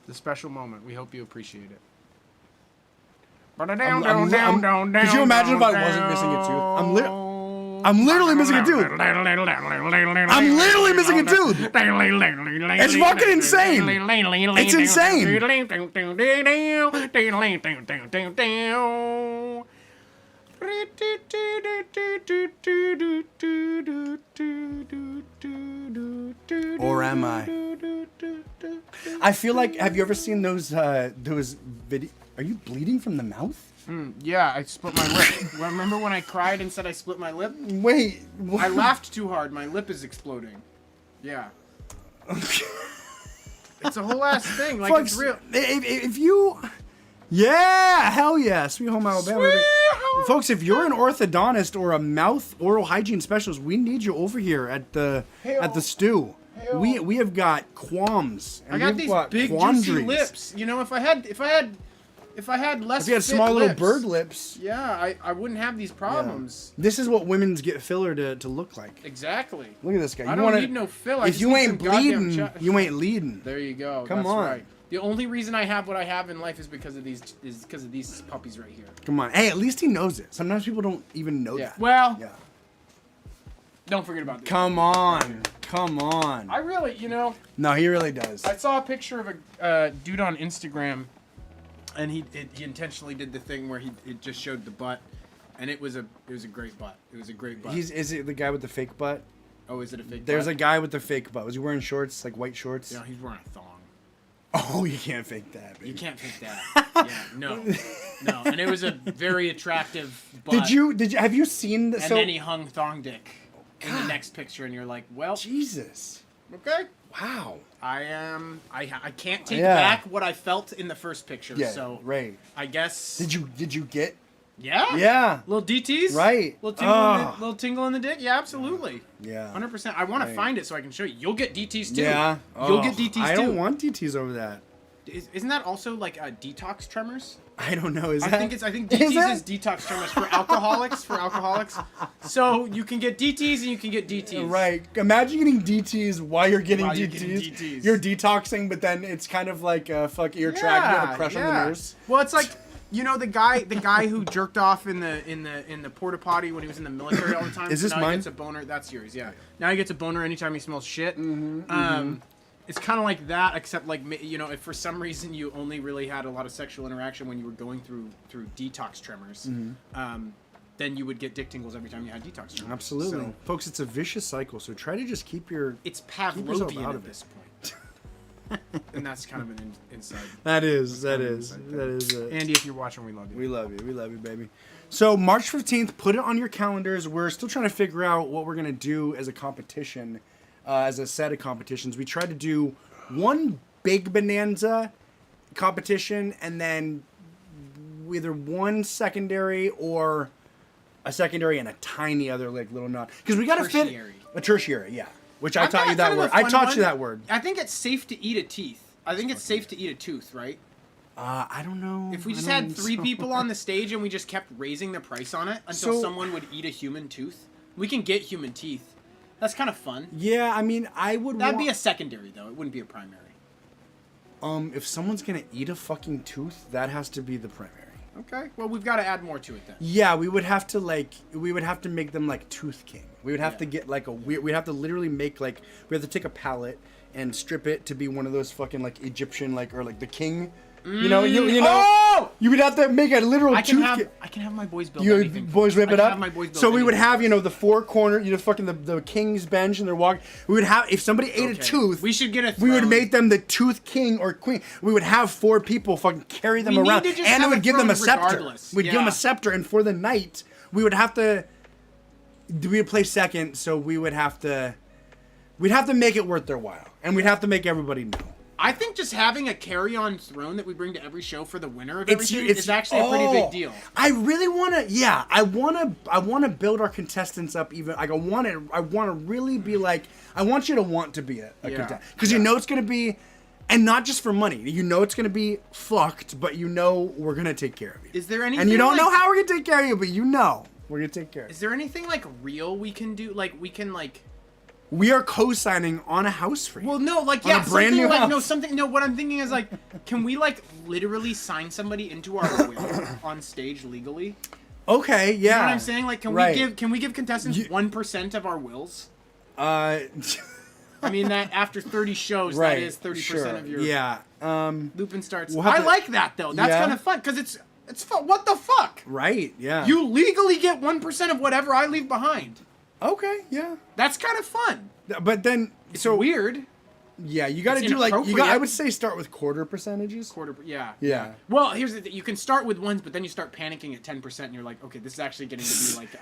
The special moment. We hope you appreciate it. Could you imagine if I wasn't missing a tooth? I'm literally missing a tooth. I'm literally missing a tooth. It's fucking insane. It's insane. Or am I? I feel like, have you ever seen those videos? Are you bleeding from the mouth? Yeah, I split my lip. Remember when I cried and said I split my lip? Wait. What? I laughed too hard. My lip is exploding. Yeah. It's a whole ass thing. Like, folks, it's real. If you... Yeah, hell yeah. Sweet Home Alabama. Folks, if you're an orthodontist or a mouth oral hygiene specialist, we need you over here at the stew. We have got qualms. And I got these big juicy lips. You know, if I had less, if you had small little bird lips, yeah, I wouldn't have these problems. Yeah. This is what women's get filler to look like. Exactly. Look at this guy. I don't need no filler. If you ain't bleeding, you ain't leading. There you go. Come on. Right. The only reason I have what I have in life is because of these puppies right here. Come on. Hey, at least he knows it. Sometimes people don't even know that. Well. Yeah. Don't forget about this. Come on. I really, No, he really does. I saw a picture of a dude on Instagram, and he intentionally did the thing where it just showed the butt, and it was a great butt. It was a great butt. Is it the guy with the fake butt? Oh, is it a fake butt? There's a guy with the fake butt. Was he wearing shorts, like white shorts? Yeah, he's wearing a thong. Oh, you can't fake that, baby. You can't fake that. Yeah, no. And it was a very attractive butt. Have you seen the... And then he hung thong dick in the next picture, and you're like, well... Jesus. Okay. Wow. I can't take back what I felt in the first picture, yeah, so... right. I guess... Did you get Yeah. Yeah. Little DTs. Right. Little tingle in the dick. Yeah, absolutely. Yeah. 100%. I want to find it so I can show you. You'll get DTs too. Yeah. You'll get DTs too. I don't want DTs over that. Isn't that also like detox tremors? I don't know. I think DTs is detox tremors for alcoholics. So you can get DTs and you can get DTs. Right. Imagine getting DTs while you're getting DTs. You're detoxing, but then it's kind of like a fuck ear track. You have a crush on the nurse. Well, it's like, you know, the guy who jerked off in the porta potty when he was in the military all the time. Is this now mine? He gets a boner. That's yours. Yeah. Now he gets a boner anytime he smells shit. Mm-hmm. It's kind of like that, except like, you know, if for some reason you only really had a lot of sexual interaction when you were going through detox tremors, then you would get dick tingles every time you had detox tremors. Absolutely, So, folks. It's a vicious cycle. So try to just keep your. it's Pavlovian out at of this point, and that's kind of an inside. That is. Andy, if you're watching, we love you. We love you, baby. So March 15th, put it on your calendars. We're still trying to figure out what we're gonna do as a competition. As a set of competitions, we tried to do one big bonanza competition and then either one secondary or a secondary and a tiny other like little nut, because we got to fit a tertiary, yeah. Which I taught you that word. I taught you that word. I think it's safe to eat a teeth. I think it's safe to eat a tooth, right? I don't know. If we just had 3 people on the stage and we just kept raising the price on it until someone would eat a human tooth, we can get human teeth. That's kind of fun. Yeah, I mean, I would. That'd be a secondary though. It wouldn't be a primary. If someone's gonna eat a fucking tooth, that has to be the primary. Okay. Well, we've got to add more to it then. Yeah, we would have to make them like Tooth King. We would have to get like we'd have to literally make like, we have to take a palette and strip it to be one of those fucking like Egyptian or like the king. You know, you know. Oh! You would have to make a literal tooth. I can have my boys build anything. Boys whip it up. So we would anything. have, you know, the 4 corner, you know, fucking the king's bench, and they're walking. We would have, if somebody ate a tooth, we should get a throne. We would make them the tooth king or queen. We would have 4 people fucking carry them around, and it would give them a scepter. We'd give them a scepter, and for the night, we would have to. We would play second, so we'd have to make it worth their while, and we'd have to make everybody know. I think just having a carry-on throne that we bring to every show for the winner of everything is actually a pretty big deal. I really want to, I want to build our contestants up even. Like I want to really be like, I want you to want to be a contestant, because you know it's gonna be, and not just for money. You know it's gonna be fucked, but you know we're gonna take care of you. Is there anything? And you don't know how we're gonna take care of you, but you know we're gonna take care of you. Is there anything like real we can do? Like we can like. We are co-signing on a house for you. Well, no, like, a brand new house. What I'm thinking is, like, can we, like, literally sign somebody into our will on stage legally? Okay, yeah. You know what I'm saying? Like, can we give contestants 1% of our wills? I mean, that after 30 shows, that is 30% of your... Yeah. Lupin starts... I like that, though. That's kind of fun, because it's fun. What the fuck? Right, yeah. You legally get 1% of whatever I leave behind. Okay, yeah. That's kind of fun. But then it's weird. Yeah, you got to do I would say start with quarter percentages. Yeah. Well, here's the thing. You can start with ones, but then you start panicking at 10% and you're like, okay, this is actually getting to be like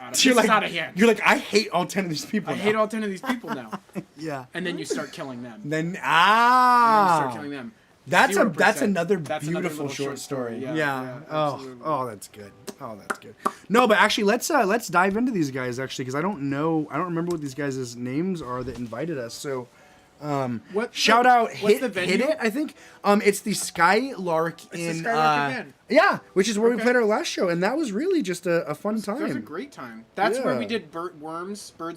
out of hand. You're like, I hate all 10 of these people. I hate all 10 of these people now. Yeah. And then you start killing them. And then you start killing them. That's another beautiful short story. Yeah. Oh, that's good. No, but actually, let's dive into these guys actually, because I don't remember what these guys' names are that invited us. So, shout out Hit It. I think it's the Skylark again. Yeah, which is where we played our last show, and that was really just a fun time. That was a great time. That's where we did birds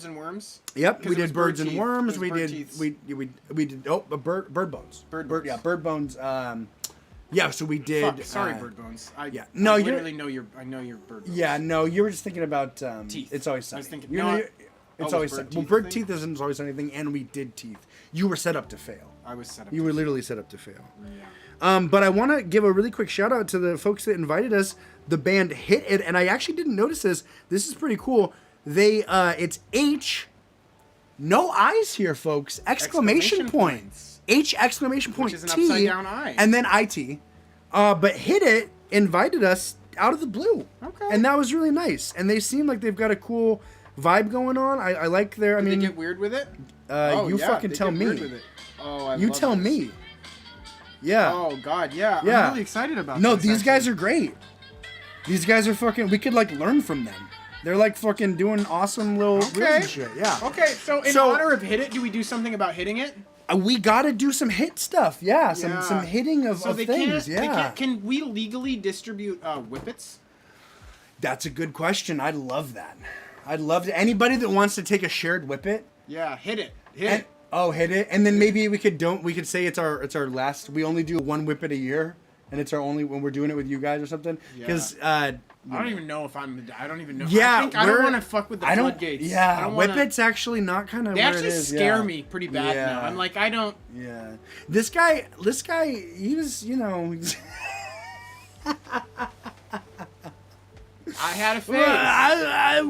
and worms. Yep, we did birds and worms. We did bird bones. Bird bones. Yeah, so we did. Sorry, bird bones. I know your bird bones. Yeah, no, you were just thinking about teeth. It's always sunny. I was thinking. It's always sunny. Well, bird teeth isn't always anything, and we did teeth. You were set up to fail. I was set up. You were literally set up to fail. Yeah. But I want to give a really quick shout out to the folks that invited us. The band Hit It, and I actually didn't notice this. This is pretty cool. It's H, no I's here, folks. Exclamation points. H exclamation point. Which is an T, upside down I. and then IT. But Hit It invited us out of the blue. Okay. And that was really nice. And they seem like they've got a cool vibe going on. I like their. Did they get weird with it? You fucking tell me. You tell me. Yeah. Oh God, yeah. I'm really excited about. No, these guys are great. These guys are fucking. We could like learn from them. They're like fucking doing awesome little reels and shit. Yeah. Okay, so in honor of Hit It, do we do something about hitting it? We gotta do some hit stuff. Yeah, some hitting of things. Yeah. Can we legally distribute whippets? That's a good question. I'd love that. I'd love to. Anybody that wants to take a shared whippet. Yeah, hit it. Hit it. Oh, hit it, and then maybe we could say it's our last. We only do one whippet a year, and it's our only when we're doing it with you guys or something. Because I don't even know if I don't even know. Yeah, I don't want to fuck with the floodgates. Yeah, whippets actually not kind of. They where actually it is. scare me pretty bad now. I'm like, I don't. Yeah, this guy, he was, you know. I had a phase. I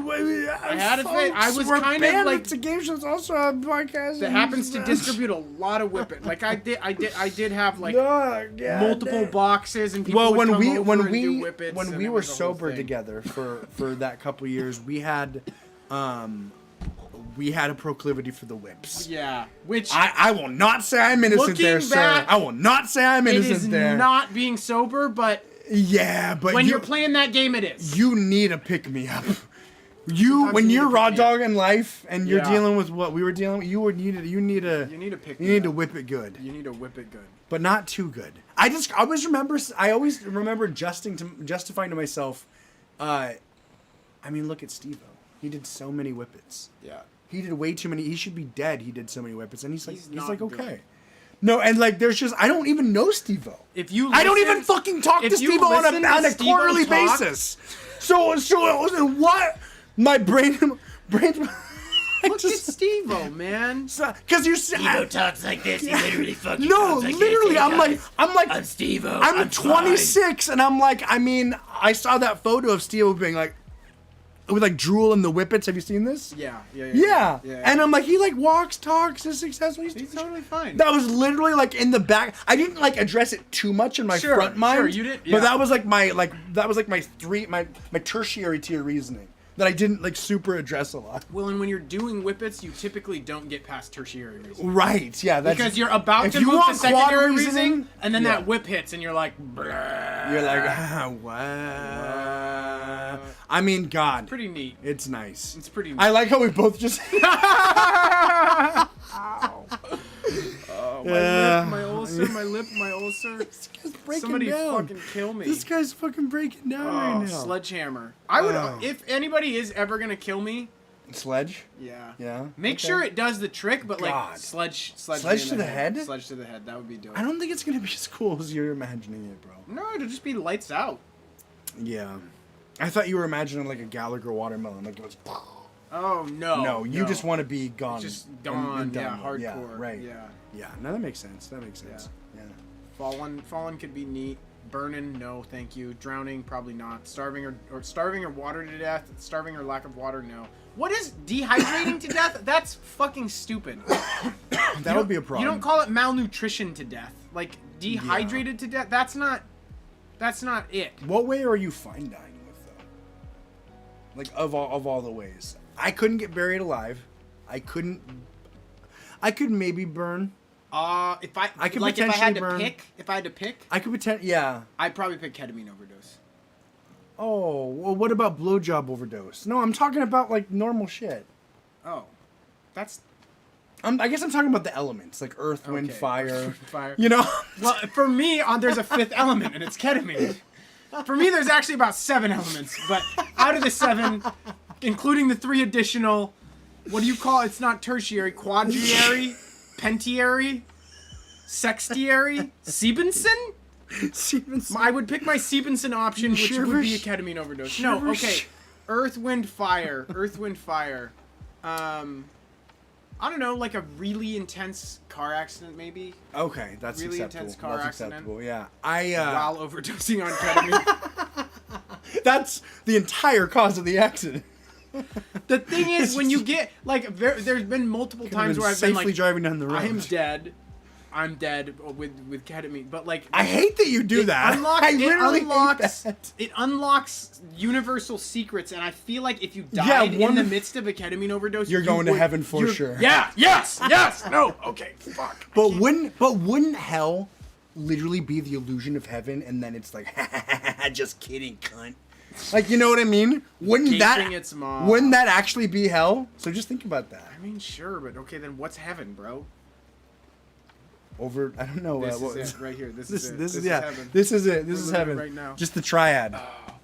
had a phase. I was kind of like. It's a game show. It's also a podcast. That happens to distribute a lot of whippet. Like I did have like multiple boxes and people would come over and do whippets. When we were sober together for that couple years, we had a proclivity for the whips. Yeah, which I will not say I'm innocent there, sir. I will not say I'm innocent there. It is not being sober, but. Yeah, but when you're playing that game, it is. You need a pick me up. When you're raw dog in life and you're dealing with what we were dealing with, you need to whip it good. You need to whip it good, but not too good. I always remember justifying to myself. I mean, look at Steve-O. He did so many whippets. Yeah. He did way too many. He should be dead. He did so many whippets, and he's like okay. Good. No, and like there's just I don't even know Steve-O. I don't even fucking talk to Steve-O on a quarterly basis. So what? My brain. Look at Steve-O, man. Because Steve-O talks like this. He literally fucking talks like literally. This. I'm like I'm Steve-O. I'm 26, and I'm like, I mean, I saw that photo of Steve-O being like. With like drool in the whippets. Have you seen this? Yeah. And I'm like, he like walks, talks, is successful. He's totally fine. That was literally like in the back. I didn't like address it too much in my front mind. Sure, you did. Yeah. But that was like my tertiary tier reasoning that I didn't like super address a lot. Well, and when you're doing whippets, you typally don't get past tertiary reasoning. Right. Yeah. That's because you're about to move to secondary reasoning, and then that whip hits, and you're like, bruh. You're like, what? I mean, God. It's pretty neat. It's nice. It's pretty neat. I like how we both just. Oh, my ulcer, my lip, my ulcer. This guy's breaking Somebody down. fucking kill me. This guy's fucking breaking down right now. Sledgehammer. I would, if anybody is ever gonna kill me. Sledge? Yeah. Yeah. Make sure it does the trick, but like sledge to the head? Sledge to the head. That would be dope. I don't think it's gonna be as cool as you're imagining it, bro. No, it'll just be lights out. Yeah. I thought you were imagining like a Gallagher watermelon, like it was. Oh no. No, you just want to be gone. Just gone. And yeah, hardcore. Yeah, right. Yeah. Yeah. No, that makes sense. Yeah. Fallen could be neat. Burning, no, thank you. Drowning, probably not. Starving or water to death. Starving or lack of water, no. What is dehydrating to death? That's fucking stupid. That would be a problem. You don't call it malnutrition to death. Like dehydrated to death. That's not it. What way are you fine dying with though? Like of all the ways, I couldn't get buried alive. I could maybe burn. If I had to pick, I could pretend. Yeah. I'd probably pick ketamine overdose. Oh, well, what about blowjob overdose? No, I'm talking about like normal shit. Oh, that's. I guess I'm talking about the elements, like earth, wind, fire. Fire. You know. Well, for me, there's a fifth element, and it's ketamine. For me, there's actually about 7 elements, but out of the 7, including the 3 additional, what do you call it? It's not tertiary, quadriary, pentiary, sextiary, Stevenson? I would pick my Stevenson option, which would be a ketamine overdose. No, okay. Earth, wind, fire. Earth, wind, fire. I don't know, like a really intense car accident, maybe. Okay, that's really acceptable. Intense car accident. Acceptable, yeah. While overdosing on ketamine. That's the entire cause of the accident. The thing is, when you get like, there's been multiple times where I've been like, driving down the road. I'm dead with ketamine, but like I hate that you do that. It unlocks universal secrets, and I feel like if you died in the midst of a ketamine overdose, you're going to heaven for sure. Yeah. Yes. No. Okay. Fuck. But wouldn't hell literally be the illusion of heaven, and then it's like, just kidding, cunt. Like, you know what I mean? Gaping its maw. Wouldn't that actually be hell? So just think about that. I mean, sure, but okay, then what's heaven, bro? I don't know. This is it right here. This is it. This is heaven. This is it. This is heaven. Right now. Just the triad.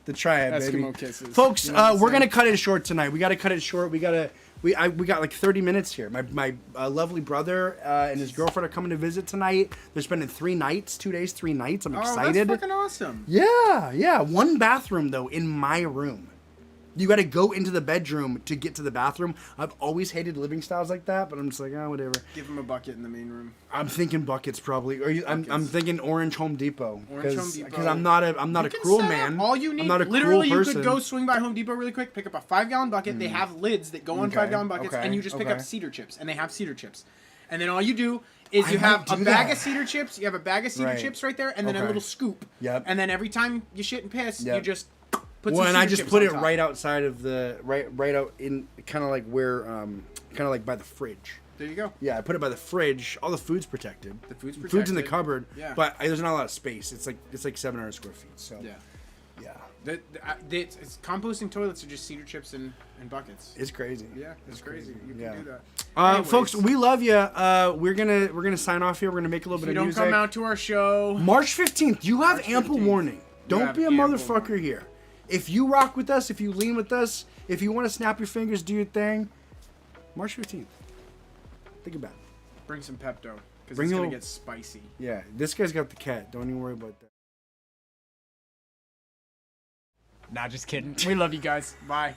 The triad, Eskimo baby. kisses. Folks, You know what I'm we're saying? gonna cut it short tonight. We gotta cut it short. We got like 30 minutes here. My lovely brother and his girlfriend are coming to visit tonight. They're spending 3 nights, 2 days, 3 nights. I'm excited. That's fucking awesome. Yeah. 1 bathroom though in my room. You got to go into the bedroom to get to the bathroom. I've always hated living styles like that, but I'm just like, whatever. Give him a bucket in the main room. I'm thinking buckets probably. I'm thinking Orange Home Depot. Orange Home Depot. Because I'm not a cruel man. All you need, I'm not a literally, cruel you person. could go swing by Home Depot really quick, pick up a 5-gallon bucket. They have lids that go on Okay, 5-gallon buckets, okay, and you just pick up okay. cedar chips, and they have cedar chips. And then all you do is I you have might a do bag that. of cedar chips. You have a bag of cedar Right. chips right there, and then a Okay. little scoop. Yep. And then every time you shit and piss, you Yep. just put Well, some and I cedar just chips put on it top. right outside of the right out in kind of like where kind of like by the fridge. There you go. Yeah, I put it by the fridge. All the food's protected. The food's Food's in the protected. cupboard. Yeah. But there's not a lot of space. It's like 700 square feet. So Yeah. yeah. It's composting toilets are just cedar chips and buckets. It's crazy. Yeah, it's crazy. You Yeah. can do that. Anyways, Folks, we love you. We're gonna sign off here. We're gonna make a little if bit you of don't music. come out to our show, March 15th. You have March ample 15th. warning. Don't have be a ample motherfucker warning. here. If you rock with us, if you lean with us, if you want to snap your fingers, do your thing. March 15th. Think about it. bring some Pepto because Bring it's a gonna little- get spicy. Yeah, this guy's got the cat. Don't even worry about that. Nah, just kidding. We love you guys. Bye.